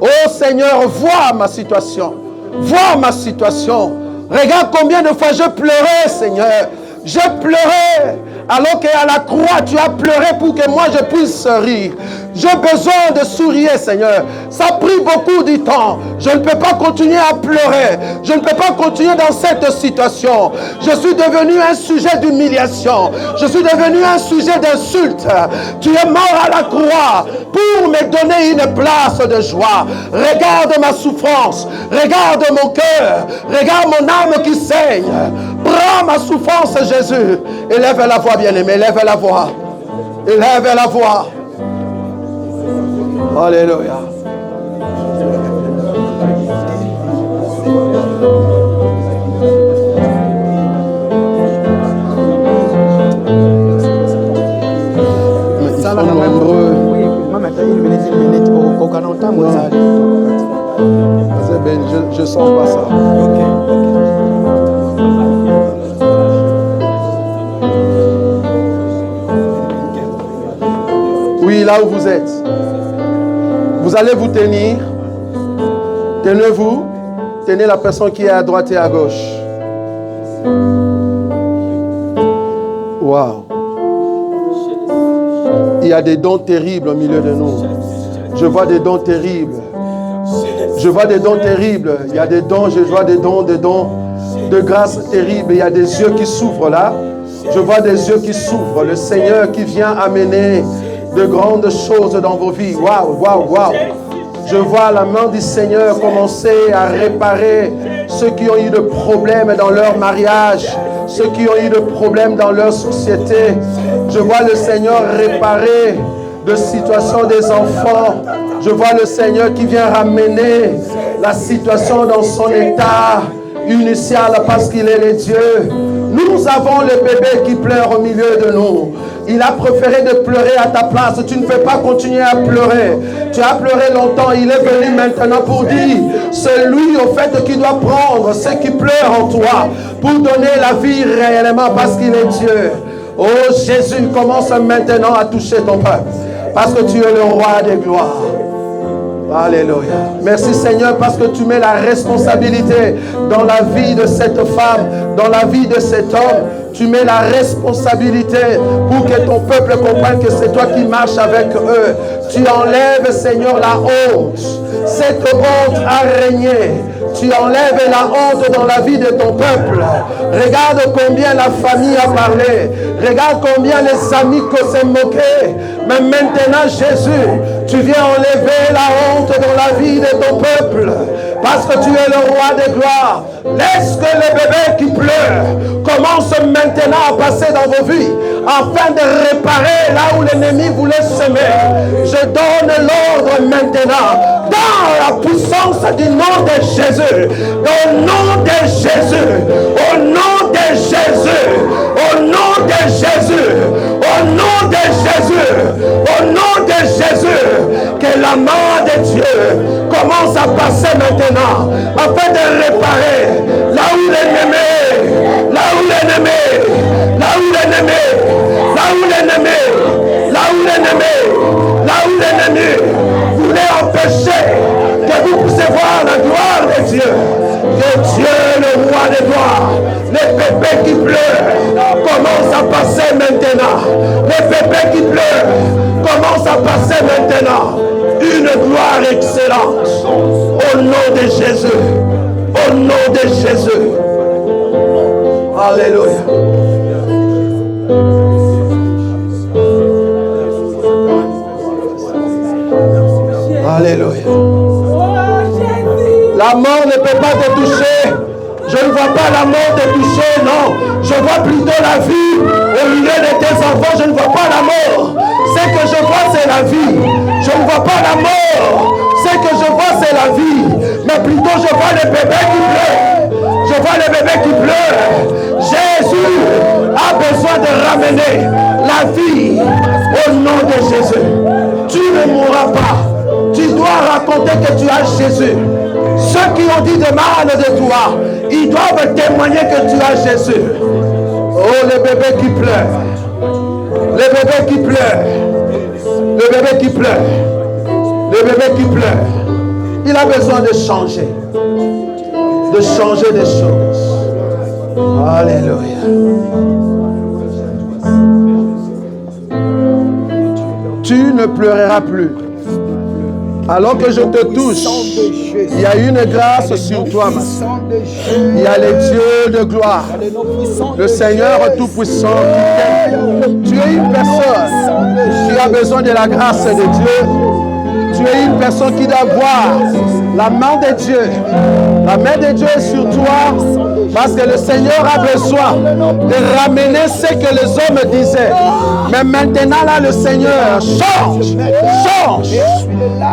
Oh Seigneur, vois ma situation. Vois ma situation. Regarde combien de fois je pleurais, Seigneur. J'ai pleuré alors qu'à la croix tu as pleuré pour que moi je puisse rire. J'ai besoin de sourire, Seigneur. Ça a pris beaucoup de temps. Je ne peux pas continuer à pleurer. Je ne peux pas continuer dans cette situation. Je suis devenu un sujet d'humiliation. Je suis devenu un sujet d'insulte. Tu es mort à la croix pour me donner une place de joie. Regarde ma souffrance. Regarde mon cœur. Regarde mon âme qui saigne. Prends ma souffrance, Jésus. Élève la voix, bien-aimé. Élève la voix. Élève la voix. Alléluia. Ils sont nombreux. Oui, une minute, au Canada, C'est bien, je sens pas ça. Oui, là où vous êtes. Vous allez vous tenir. Tenez-vous. Tenez la personne qui est à droite et à gauche. Waouh. Il y a des dons terribles au milieu de nous. Je vois des dons terribles. Je vois des dons terribles. Il y a des dons, je vois des dons de grâce terribles. Il y a des yeux qui s'ouvrent là. Je vois des yeux qui s'ouvrent. Le Seigneur qui vient amener de grandes choses dans vos vies. Waouh, waouh, waouh. Je vois la main du Seigneur commencer à réparer ceux qui ont eu de problèmes dans leur mariage, ceux qui ont eu de problèmes dans leur société. Je vois le Seigneur réparer de situations des enfants. Je vois le Seigneur qui vient ramener la situation dans son état initial parce qu'il est le Dieu. Nous avons le bébé qui pleure au milieu de nous. Il a préféré de pleurer à ta place. Tu ne peux pas continuer à pleurer. Tu as pleuré longtemps. Il est venu maintenant pour dire, c'est lui au fait qui doit prendre ce qui pleure en toi pour donner la vie réellement parce qu'il est Dieu. Oh Jésus, commence maintenant à toucher ton peuple parce que tu es le roi des gloires. Alléluia. Merci Seigneur parce que tu mets la responsabilité dans la vie de cette femme, dans la vie de cet homme. Tu mets la responsabilité pour que ton peuple comprenne que c'est toi qui marches avec eux. Tu enlèves Seigneur la honte. Cette honte a régné. Tu enlèves la honte dans la vie de ton peuple. Regarde combien la famille a parlé. Regarde combien les amis s'est moqués. Mais maintenant, Jésus, tu viens enlever la honte dans la vie de ton peuple. Parce que tu es le roi des gloires. Laisse que le bébé qui pleure commence maintenant à passer dans vos vies. Afin de réparer là où l'ennemi voulait semer. Je donne l'ordre maintenant. Dans la puissance du nom de Jésus. Au nom de Jésus. Au nom de Jésus. Au nom de Jésus. Au nom de Jésus. Au nom de Jésus. Que la main de Dieu commence à passer maintenant. Afin de réparer là où l'ennemi. Là où l'ennemi. Là où l'ennemi. Là où l'ennemi. Là où l'ennemi. Là où l'ennemi voulait empêcher que vous puissiez voir la gloire de Dieu. Que Dieu, le roi des gloires, les bébés qui pleurent, commencent à passer maintenant. Les bébés qui pleurent, commencent à passer maintenant. Une gloire excellente. Au nom de Jésus. Au nom de Jésus. Alléluia. Alléluia. La mort ne peut pas te toucher. Je ne vois pas la mort te toucher, non. Je vois plutôt la vie au milieu de tes enfants. Je ne vois pas la mort. Ce que je vois, c'est la vie. Je ne vois pas la mort. Ce que je vois, c'est la vie. Mais plutôt, je vois les bébés qui pleurent. Je vois les bébés qui pleurent. Jésus a besoin de ramener la vie au nom de Jésus. Tu ne mourras pas. Tu dois raconter que tu as Jésus. Ceux qui ont dit de mal de toi, ils doivent témoigner que tu as Jésus. Oh, le bébé qui pleure. Le bébé qui pleure. Le bébé qui pleure. Le bébé qui pleure. Il a besoin de changer. De changer des choses. Alléluia. Tu ne pleureras plus. Alors que je te touche, il y a une grâce sur toi, ma soeur. Il y a les dieux de gloire, le Seigneur Tout-Puissant qui t'aime. Tu es une personne qui a besoin de la grâce de Dieu. Tu es une personne qui doit voir la main de Dieu. La main de Dieu est sur toi parce que le Seigneur a besoin de ramener ce que les hommes disaient. Mais maintenant, là, le Seigneur change.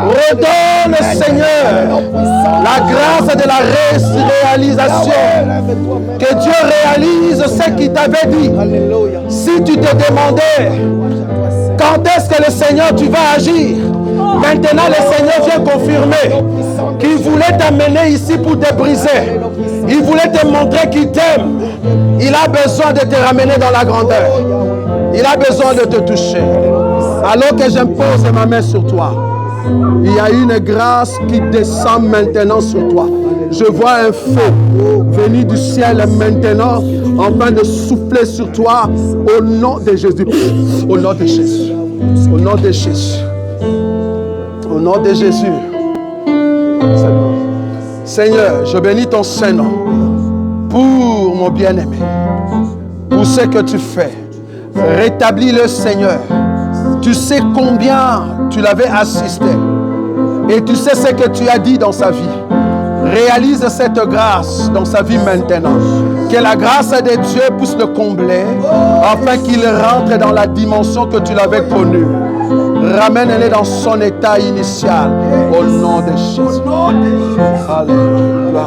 Redonne, Seigneur, la grâce de la réalisation. Que Dieu réalise ce qu'il t'avait dit. Si tu te demandais quand est-ce que le Seigneur tu vas agir, Maintenant, le Seigneur vient confirmer qu'il voulait t'amener ici pour te briser. Il voulait te montrer qu'il t'aime. Il a besoin de te ramener dans la grandeur. Il a besoin de te toucher. Alors que j'impose ma main sur toi, il y a une grâce qui descend maintenant sur toi. Je vois un feu venir du ciel maintenant, en train de souffler sur toi au nom de Jésus. Au nom de Jésus. Au nom de Jésus. Au nom de Jésus. Seigneur, je bénis ton Saint-Nom pour mon bien-aimé, pour ce que tu fais. Rétablis-le, Seigneur. Tu sais combien tu l'avais assisté et tu sais ce que tu as dit dans sa vie. Réalise cette grâce dans sa vie maintenant. Que la grâce de Dieu puisse le combler afin qu'il rentre dans la dimension que tu l'avais connue. Ramène-le dans son état initial au nom de Jésus. Alléluia.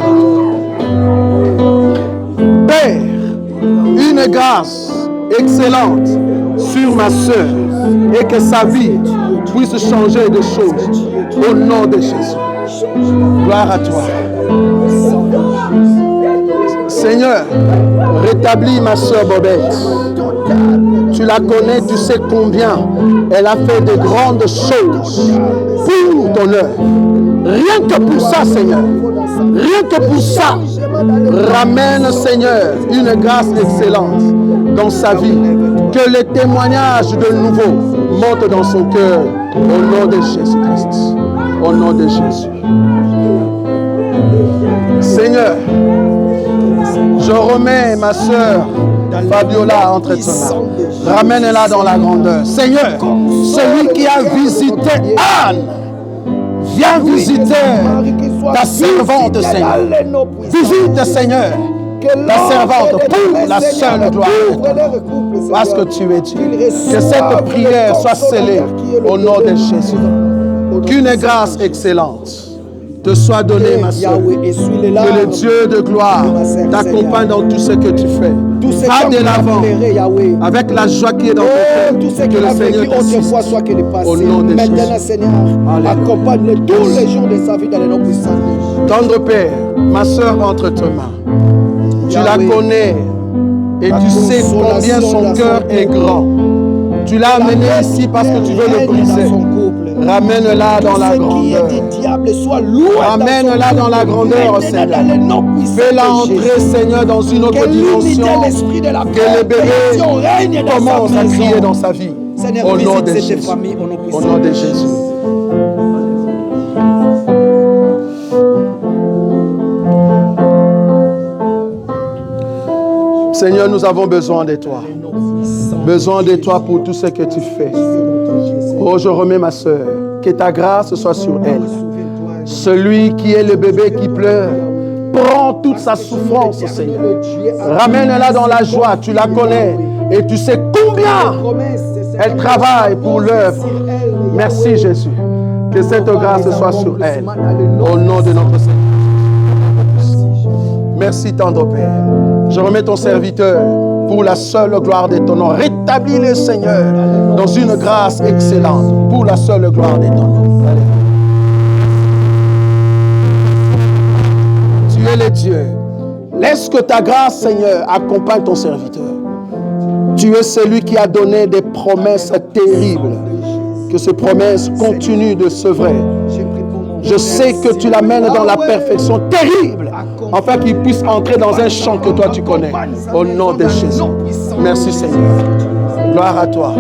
Père, une grâce excellente sur ma soeur et que sa vie puisse changer de choses au nom de Jésus. Gloire à toi. Seigneur, rétablis ma soeur Bobette. Tu la connais, tu sais combien elle a fait de grandes choses pour ton œuvre. Rien que pour ça, Seigneur. Rien que pour ça. Ramène, Seigneur, une grâce excellente dans sa vie. Que les témoignages de nouveau montent dans son cœur. Au nom de Jésus-Christ. Au nom de Jésus. Seigneur, je remets ma soeur Fabiola entre tes mains. Ramène-la dans la grandeur. Seigneur, celui qui a visité Anne, viens visiter ta servante, Seigneur. Visite, Seigneur, ta servante pour la seule gloire. Parce que tu es Dieu. Que cette prière soit scellée au nom de Jésus. Qu'une grâce excellente te soit donnée, ma soeur. Que le Dieu de gloire t'accompagne dans tout ce que tu fais. Va de l'avant avec la joie qui est dans ton cœur. Que le Seigneur t'assiste au nom de Jésus. Accompagne tous les jours de sa vie dans les noms puissants. Tendre Père, ma soeur entre tes mains. Tu la connais et tu sais combien son cœur est grand. Tu l'as amené ici parce que tu veux le briser. Ramène-la dans la grandeur. Ramène-la dans la grandeur, Seigneur. Fais-la entrer, Seigneur, dans une autre dimension. Que le bébé commence à crier dans sa vie. Au nom de Jésus. Au nom de Jésus. Seigneur, nous avons besoin de toi. Besoin de toi pour tout ce que tu fais. Oh, je remets ma soeur. Que ta grâce soit sur elle. Celui qui est le bébé qui pleure, prends toute sa souffrance, Seigneur. Ramène-la dans la joie. Tu la connais et tu sais combien elle travaille pour l'œuvre. Merci, Jésus. Que cette grâce soit sur elle. Au nom de notre Seigneur. Merci, tendre Père. Je remets ton serviteur pour la seule gloire de ton nom. Rétablis le Seigneur dans une grâce excellente pour la seule gloire de ton nom. Tu es le Dieu. Laisse que ta grâce, Seigneur, accompagne ton serviteur. Tu es celui qui a donné des promesses terribles. Que ces promesses continuent de s'œuvrer. Je sais que tu l'amènes dans la perfection terrible, afin qu'il puisse entrer dans un champ que toi tu connais. Au nom de Jésus. Merci Seigneur. Gloire à toi.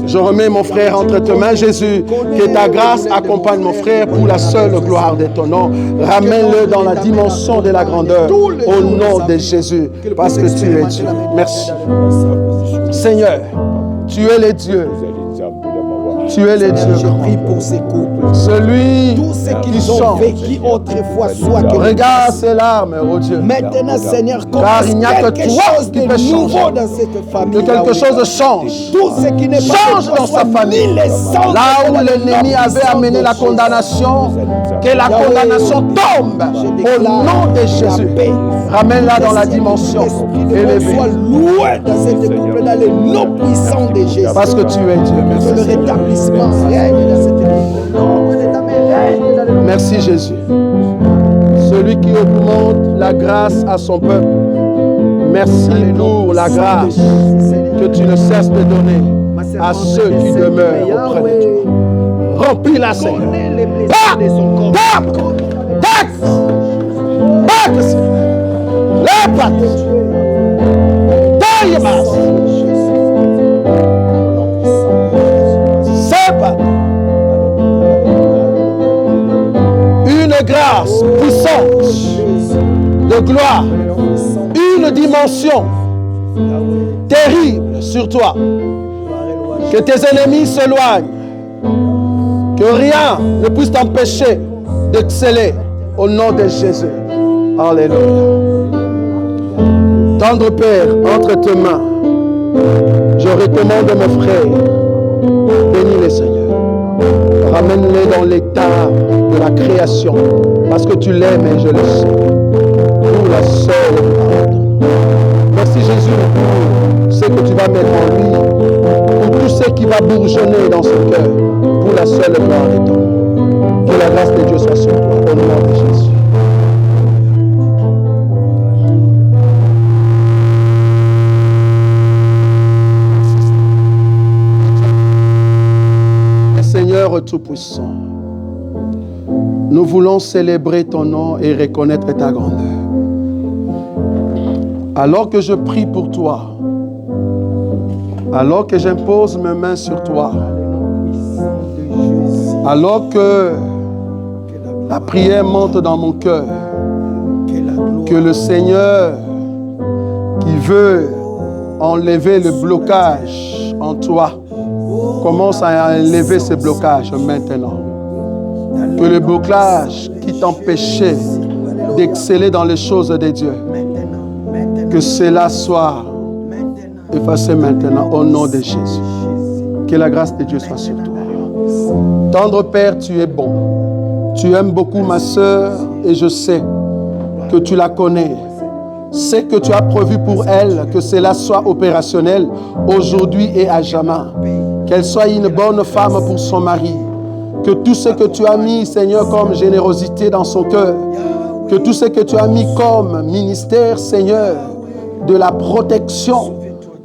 Je remets mon frère entre tes mains, Jésus. Que ta grâce accompagne mon frère pour la seule gloire de ton nom. Ramène-le dans la dimension de la grandeur. Au nom de Jésus. Parce que tu es Dieu. Merci. Seigneur, tu es le Dieu. Tu es le Dieu. Je prie pour ces couples. Celui Tous ceux qui qui ont chante. vécu autrefois, soit que Regarde ces larmes, oh Dieu. maintenant, Seigneur, Car il n'y a que quelque toi chose qui de peut nouveau changer. dans cette famille. Que quelque chose change. Tout ce qui n'est pas Change de toi dans sa soit famille. mis les cendres Là où dans le l'ennemi nom avait puissant amené de la Jésus. condamnation, que la condamnation tombe au nom de Jésus. Ramène-la dans la dimension élevée. Sois loué dans cette couple, dans le nom puissant de Jésus. Parce que tu es Dieu. Que Merci. le rétablissement règne dans cette couple. Merci Jésus. Celui qui augmente la grâce à son peuple. Merci pour la grâce que tu ne cesses de donner à ceux qui demeurent auprès de toi. Remplis-la, Seigneur. Une grâce puissante de gloire, une dimension terrible sur toi. Que tes ennemis s'éloignent, que rien ne puisse t'empêcher d'exceller au nom de Jésus. Alléluia. Tendre Père, entre tes mains, je recommande mes frères. Bénis-les, Seigneur. Ramène-les dans l'état de la création, parce que tu l'aimes et je le sais. Pour la seule gloire. Merci Jésus pour ce que tu vas mettre en lui, pour tout ce qui va bourgeonner dans son cœur, pour la seule gloire de ton nom. Que la grâce de Dieu soit sur toi, au nom de Jésus. Seigneur Tout-Puissant, nous voulons célébrer ton nom et reconnaître ta grandeur. Alors que je prie pour toi, alors que j'impose mes mains sur toi, alors que la prière monte dans mon cœur, que le Seigneur qui veut enlever le blocage en toi commence à enlever ce blocage maintenant. Que le blocage qui t'empêchait d'exceller dans les choses de Dieu, que cela soit effacé maintenant au nom de Jésus. Que la grâce de Dieu soit sur toi. Tendre Père, tu es bon. Tu aimes beaucoup ma sœur et je sais que tu la connais. C'est que tu as prévu pour elle que cela soit opérationnel aujourd'hui et à jamais. Qu'elle soit une bonne femme pour son mari. Que tout ce que tu as mis, Seigneur, comme générosité dans son cœur, que tout ce que tu as mis comme ministère, Seigneur, de la protection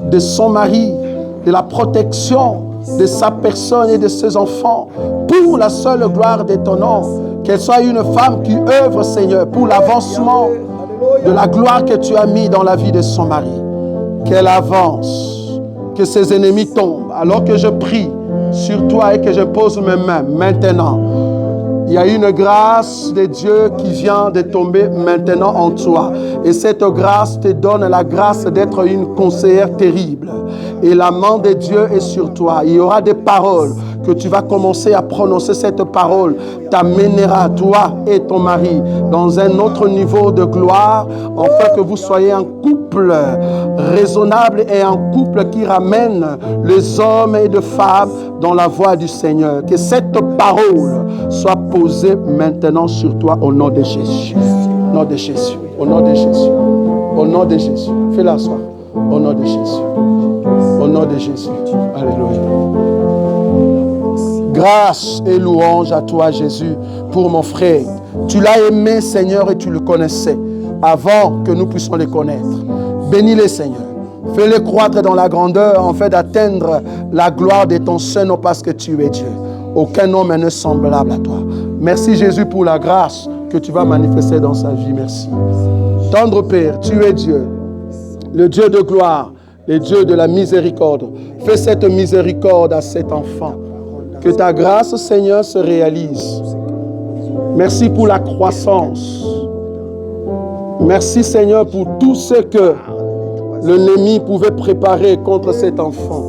de son mari, de la protection de sa personne et de ses enfants, pour la seule gloire de ton nom, qu'elle soit une femme qui œuvre, Seigneur, pour l'avancement de la gloire que tu as mis dans la vie de son mari. Qu'elle avance, que ses ennemis tombent, alors que je prie sur toi et que je pose mes mains maintenant. Il y a une grâce de Dieu qui vient de tomber maintenant en toi. Et cette grâce te donne la grâce d'être une conseillère terrible. Et la main de Dieu est sur toi. Il y aura des paroles que tu vas commencer à prononcer. Cette parole t'amènera, toi et ton mari, dans un autre niveau de gloire, afin que vous soyez un couple raisonnable et un couple qui ramène les hommes et les femmes dans la voie du Seigneur. Que cette parole soit posée maintenant sur toi au nom de Jésus. Au nom de Jésus. Au nom de Jésus. Au nom de Jésus. Fais-la asseoir. Au nom de Jésus. Au nom de Jésus. Alléluia. Grâce et louange à toi, Jésus, pour mon frère. Tu l'as aimé, Seigneur, et tu le connaissais avant que nous puissions le connaître. Bénis-les, Seigneur. Fais-les croître dans la grandeur, en fait d'atteindre la gloire de ton Saint-Nom, parce que tu es Dieu. Aucun homme n'est semblable à toi. Merci, Jésus, pour la grâce que tu vas manifester dans sa vie. Merci. Tendre Père, tu es Dieu, le Dieu de gloire, le Dieu de la miséricorde. Fais cette miséricorde à cet enfant. Que ta grâce, Seigneur, se réalise. Merci pour la croissance. Merci, Seigneur, pour tout ce que l'ennemi pouvait préparer contre cet enfant.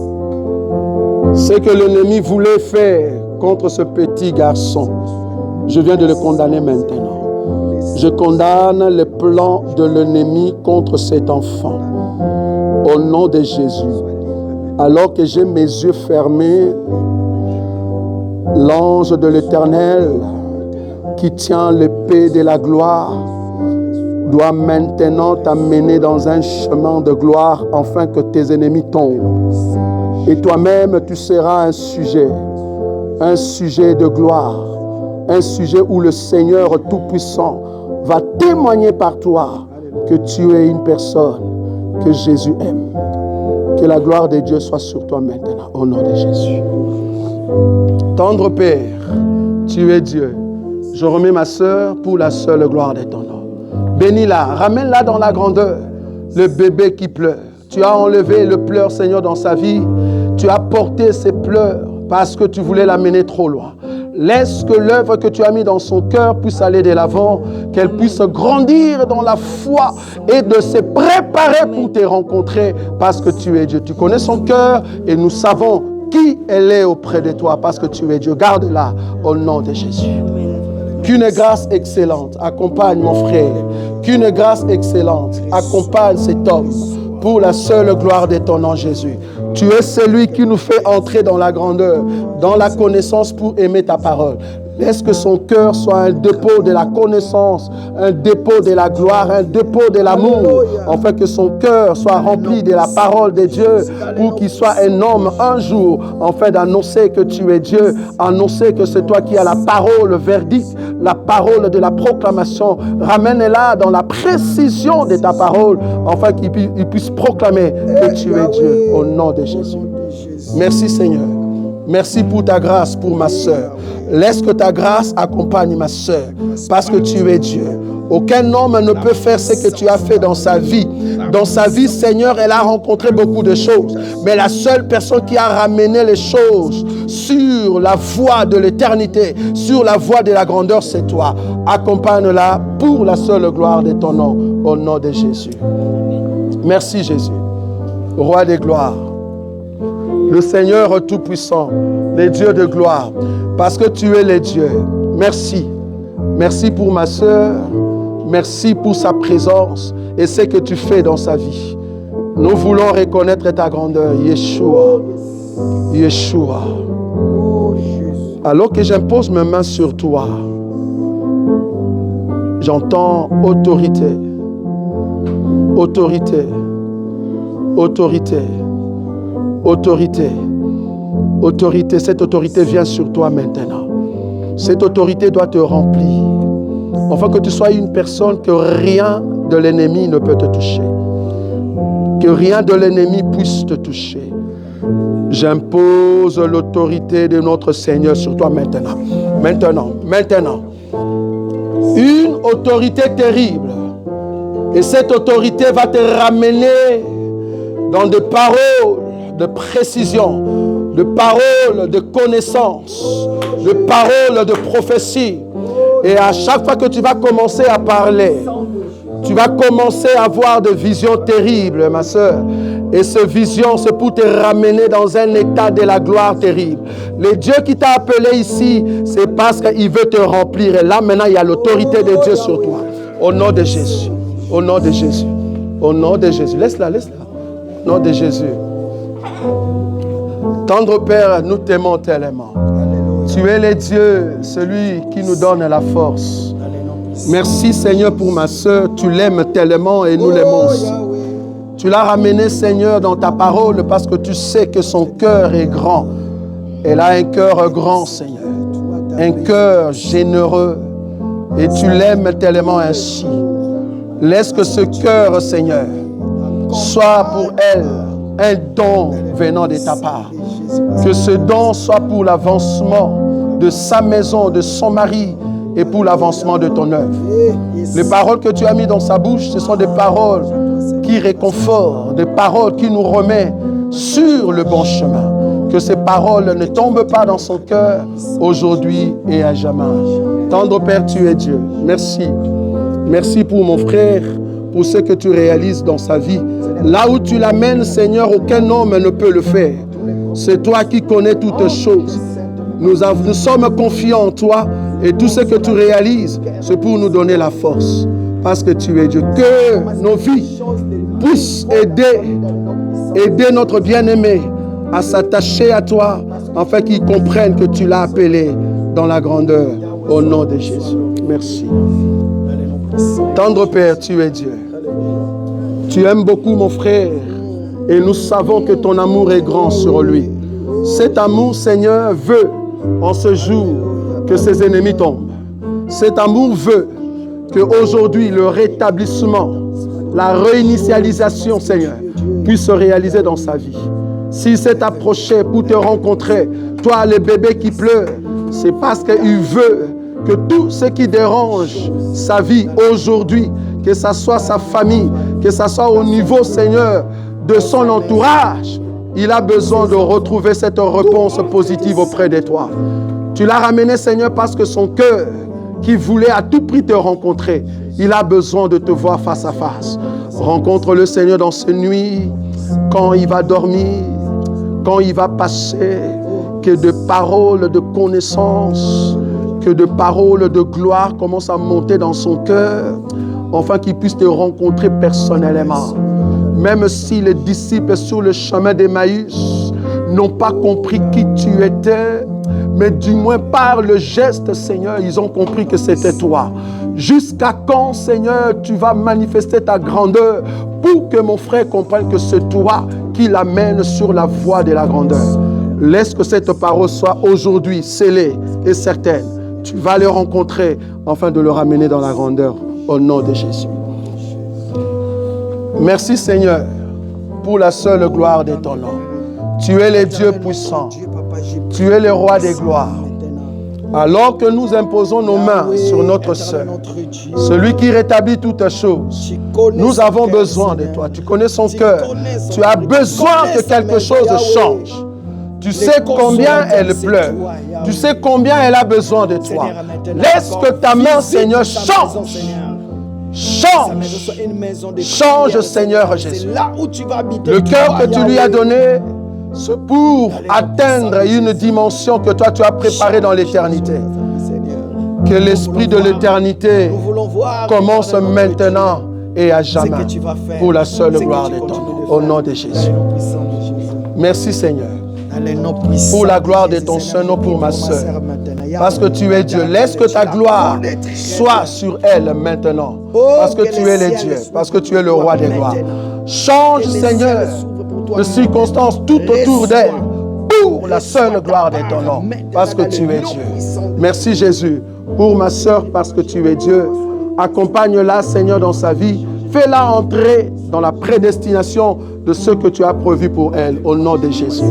Ce que l'ennemi voulait faire contre ce petit garçon, je viens de le condamner maintenant. Je condamne les plans de l'ennemi contre cet enfant. Au nom de Jésus. Alors que j'ai mes yeux fermés, l'ange de l'Éternel qui tient l'épée de la gloire doit maintenant t'amener dans un chemin de gloire afin que tes ennemis tombent. Et toi-même, tu seras un sujet de gloire un sujet où le Seigneur Tout-Puissant va témoigner par toi que tu es une personne que Jésus aime. Que la gloire de Dieu soit sur toi maintenant, au nom de Jésus. Tendre Père, tu es Dieu. Je remets ma sœur pour la seule gloire de ton nom. Bénis-la, ramène-la dans la grandeur. Le bébé qui pleure. Tu as enlevé le pleur, Seigneur, dans sa vie. Tu as porté ses pleurs parce que tu voulais l'amener trop loin. Laisse que l'œuvre que tu as mis dans son cœur puisse aller de l'avant, qu'elle puisse grandir dans la foi et de se préparer pour te rencontrer parce que tu es Dieu. Tu connais son cœur et nous savons qui elle est auprès de toi parce que tu es Dieu. Garde-la au nom de Jésus. Qu'une grâce excellente accompagne mon frère. Qu'une grâce excellente accompagne cet homme pour la seule gloire de ton nom, Jésus. Tu es celui qui nous fait entrer dans la grandeur, dans la connaissance pour aimer ta parole. Laisse que son cœur soit un dépôt de la connaissance, un dépôt de la gloire, un dépôt de l'amour, afin que son cœur soit rempli de la parole de Dieu, pour qu'il soit un homme un jour, afin d'annoncer que tu es Dieu, annoncer que c'est toi qui as la parole, le verdict, la parole de la proclamation. Ramène-la dans la précision de ta parole, afin qu'il puisse proclamer que tu es Dieu, au nom de Jésus. Merci Seigneur. Merci pour ta grâce pour ma sœur. Laisse que ta grâce accompagne ma sœur, parce que tu es Dieu. Aucun homme ne peut faire ce que tu as fait dans sa vie. Dans sa vie, Seigneur, elle a rencontré beaucoup de choses. Mais la seule personne qui a ramené les choses sur la voie de l'éternité, sur la voie de la grandeur, c'est toi. Accompagne-la pour la seule gloire de ton nom, au nom de Jésus. Merci Jésus, Roi des gloires. Le Seigneur Tout-Puissant, les dieux de gloire, parce que tu es le Dieu. Merci. Merci pour ma sœur. Merci pour sa présence et ce que tu fais dans sa vie. Nous voulons reconnaître ta grandeur, Yeshua. Yeshua. Alors que j'impose mes mains sur toi, j'entends autorité. Autorité. Autorité. Autorité, autorité, cette autorité vient sur toi maintenant. Cette autorité doit te remplir. Afin que tu sois une personne que rien de l'ennemi ne peut te toucher. Que rien de l'ennemi puisse te toucher. J'impose l'autorité de notre Seigneur sur toi maintenant. Maintenant. Une autorité terrible. Et cette autorité va te ramener dans des paroles de précision, de paroles de connaissance, de paroles de prophétie. Et à chaque fois que tu vas commencer à parler, tu vas commencer à avoir des visions terribles, ma soeur. Et ces visions, c'est pour te ramener dans un état de la gloire terrible. Le Dieu qui t'a appelé ici, c'est parce qu'il veut te remplir. Et là, maintenant, il y a l'autorité de Dieu sur toi. Au nom de Jésus. Au nom de Jésus. Au nom de Jésus. Laisse-la. Au nom de Jésus. Tendre Père, nous t'aimons tellement. Tu es le Dieu, celui qui nous donne la force. Merci Seigneur pour ma sœur, tu l'aimes tellement et nous l'aimons aussi. Tu l'as ramenée Seigneur dans ta parole parce que tu sais que son cœur est grand. Elle a un cœur grand Seigneur, un cœur généreux et tu l'aimes tellement ainsi. Laisse que ce cœur Seigneur soit pour elle un don venant de ta part. Que ce don soit pour l'avancement de sa maison, de son mari et pour l'avancement de ton œuvre. Les paroles que tu as mises dans sa bouche, ce sont des paroles qui réconfortent, des paroles qui nous remettent sur le bon chemin. Que ces paroles ne tombent pas dans son cœur aujourd'hui et à jamais. Tendre Père, tu es Dieu. Merci. Merci pour mon frère, pour ce que tu réalises dans sa vie. Là où tu l'amènes, Seigneur, aucun homme ne peut le faire. C'est toi qui connais toutes choses. Nous sommes confiants en toi et tout ce que tu réalises, c'est pour nous donner la force. Parce que tu es Dieu. Que nos vies puissent aider notre bien-aimé à s'attacher à toi, afin qu'il comprenne que tu l'as appelé dans la grandeur. Au nom de Jésus. Merci. Tendre Père, tu es Dieu. Tu aimes beaucoup mon frère et nous savons que ton amour est grand sur lui. Cet amour, Seigneur, veut en ce jour que ses ennemis tombent. Cet amour veut qu'aujourd'hui, le rétablissement, la réinitialisation, Seigneur, puisse se réaliser dans sa vie. S'il s'est approché pour te rencontrer, toi, le bébé qui pleure, c'est parce qu'il veut que tout ce qui dérange sa vie aujourd'hui, que ce soit sa famille, que ce soit au niveau, Seigneur, de son entourage, il a besoin de retrouver cette réponse positive auprès de toi. Tu l'as ramené, Seigneur, parce que son cœur, qui voulait à tout prix te rencontrer, il a besoin de te voir face à face. Rencontre le Seigneur dans ces nuits, quand il va dormir, quand il va passer, que de paroles de connaissance, que de paroles de gloire commencent à monter dans son cœur, afin qu'il puisse te rencontrer personnellement. Même si les disciples sur le chemin d'Emmaüs n'ont pas compris qui tu étais, mais du moins par le geste, Seigneur, ils ont compris que c'était toi. Jusqu'à quand, Seigneur, tu vas manifester ta grandeur pour que mon frère comprenne que c'est toi qui l'amène sur la voie de la grandeur. Laisse que cette parole soit aujourd'hui scellée et certaine. Tu vas le rencontrer afin de le ramener dans la grandeur au nom de Jésus. Merci, Seigneur, pour la seule gloire de ton nom. Tu es le Dieu puissant. Tu es le roi des gloires. Alors que nous imposons nos mains sur notre sœur, celui qui rétablit toutes choses, nous avons besoin de toi. Tu connais son cœur. Tu as besoin que quelque chose change. Tu sais combien elle pleure. Tu sais combien elle a besoin de toi. Laisse que ta main, Seigneur, change. Change. Change, Seigneur Jésus. Le cœur que tu lui as donné, c'est pour atteindre une dimension que toi tu as préparée dans l'éternité. Que l'esprit de l'éternité commence maintenant et à jamais pour la seule gloire de ton nom. Au nom de Jésus. Merci Seigneur. Pour la gloire de ton Saint-Nom pour ma soeur. Parce que tu es Dieu. Laisse que ta gloire soit sur elle maintenant. Parce que tu es le Dieu. Parce que tu es le roi des gloires. Change Seigneur de circonstances tout autour d'elle pour la seule gloire de ton nom. Parce que tu es Dieu. Merci Jésus. Pour ma soeur parce que tu es Dieu. Accompagne-la Seigneur dans sa vie. Fais-la entrer dans la prédestination de ce que tu as prévu pour elle. Au nom de Jésus.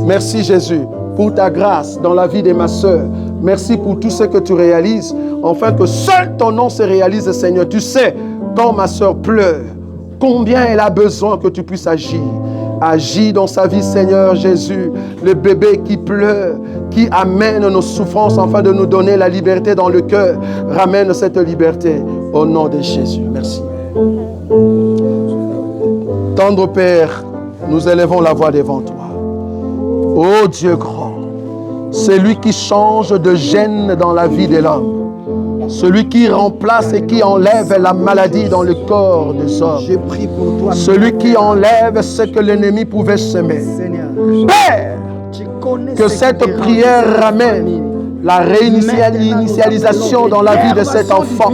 Merci Jésus pour ta grâce dans la vie de ma soeur. Merci pour tout ce que tu réalises, afin que seul ton nom se réalise, Seigneur. Tu sais, quand ma soeur pleure, combien elle a besoin que tu puisses agir. Agis dans sa vie, Seigneur Jésus, le bébé qui pleure, qui amène nos souffrances afin de nous donner la liberté dans le cœur. Ramène cette liberté au nom de Jésus. Merci. Tendre Père, nous élevons la voix devant toi. Ô Dieu grand, c'est lui qui change de gène dans la vie de l'homme. Celui qui remplace et qui enlève la maladie dans le corps des hommes. Celui qui enlève ce que l'ennemi pouvait semer. Père, que cette prière ramène la réinitialisation dans la vie de cet enfant,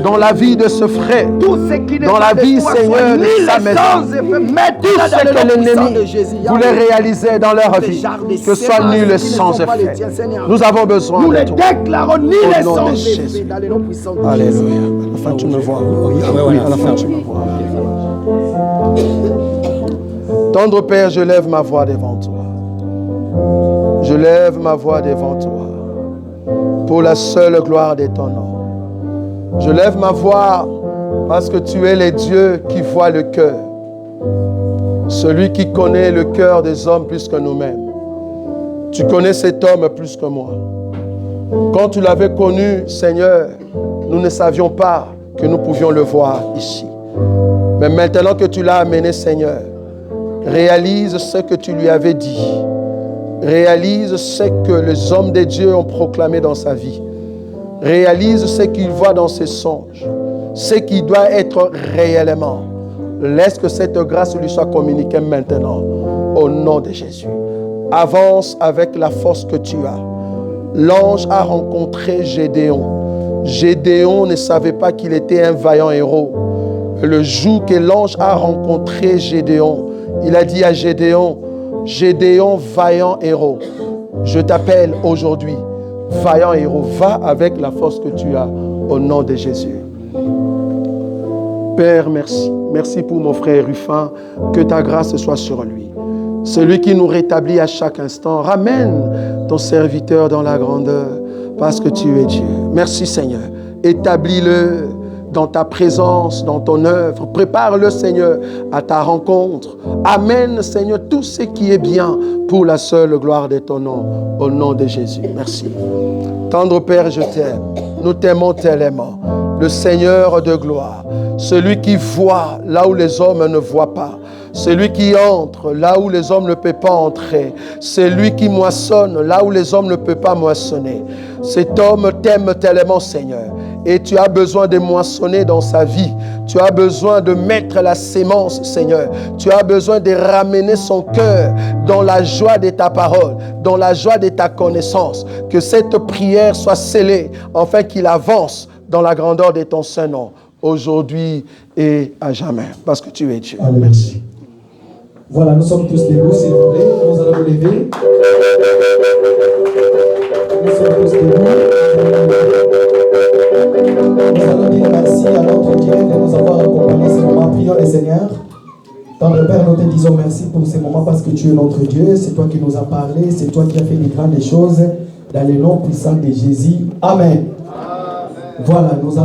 dans la vie de ce frère, dans la vie, Seigneur, de sa maison. Tout ce que l'ennemi voulait réaliser dans leur vie, que ce soit nul et sans effet. Nous avons besoin de toi. Au nom de Jésus. Alléluia. À la fin, tu me vois. Oui, à la fin, tu me vois. Tendre Père, je lève ma voix devant toi. Je lève ma voix devant toi. Pour la seule gloire de ton nom. Je lève ma voix parce que tu es le Dieu qui voit le cœur. Celui qui connaît le cœur des hommes plus que nous-mêmes. Tu connais cet homme plus que moi. Quand tu l'avais connu, Seigneur, nous ne savions pas que nous pouvions le voir ici. Mais maintenant que tu l'as amené, Seigneur, réalise ce que tu lui avais dit. Réalise ce que les hommes de Dieu ont proclamé dans sa vie. Réalise ce qu'il voit dans ses songes. Ce qui doit être réellement. Laisse que cette grâce lui soit communiquée maintenant. Au nom de Jésus. Avance avec la force que tu as. L'ange a rencontré Gédéon. Gédéon ne savait pas qu'il était un vaillant héros. Le jour que l'ange a rencontré Gédéon, il a dit à Gédéon, Gédéon, vaillant héros, je t'appelle aujourd'hui. vaillant héros. Va avec la force que tu as au nom de Jésus. Père, merci. Merci pour mon frère Rufin. Que ta grâce soit sur lui. Celui qui nous rétablit à chaque instant. Ramène ton serviteur dans la grandeur parce que tu es Dieu. Merci Seigneur. Établis-le dans ta présence, dans ton œuvre. Prépare-le, Seigneur, à ta rencontre. Amène, Seigneur, tout ce qui est bien pour la seule gloire de ton nom, au nom de Jésus. Merci. Tendre Père, je t'aime. Nous t'aimons tellement. Le Seigneur de gloire, celui qui voit là où les hommes ne voient pas. Celui qui entre là où les hommes ne peuvent pas entrer. Celui qui moissonne là où les hommes ne peuvent pas moissonner. Cet homme t'aime tellement, Seigneur. Et tu as besoin de moissonner dans sa vie. Tu as besoin de mettre la sémence, Seigneur. Tu as besoin de ramener son cœur dans la joie de ta parole, dans la joie de ta connaissance. Que cette prière soit scellée, afin qu'il avance dans la grandeur de ton Saint-Nom, aujourd'hui et à jamais. Parce que tu es Dieu. Alléluia. Merci. Voilà, nous sommes tous debout, s'il vous plaît. Nous allons nous lever. Nous sommes tous debout. Nous allons dire merci à notre Dieu de nous avoir accompagnés ce moment. Prions le Seigneur. Tendre Père, nous te disons merci pour ce moment parce que tu es notre Dieu. C'est toi qui nous as parlé. C'est toi qui as fait les grandes choses dans le nom puissant de Jésus. Amen. Voilà, nous allons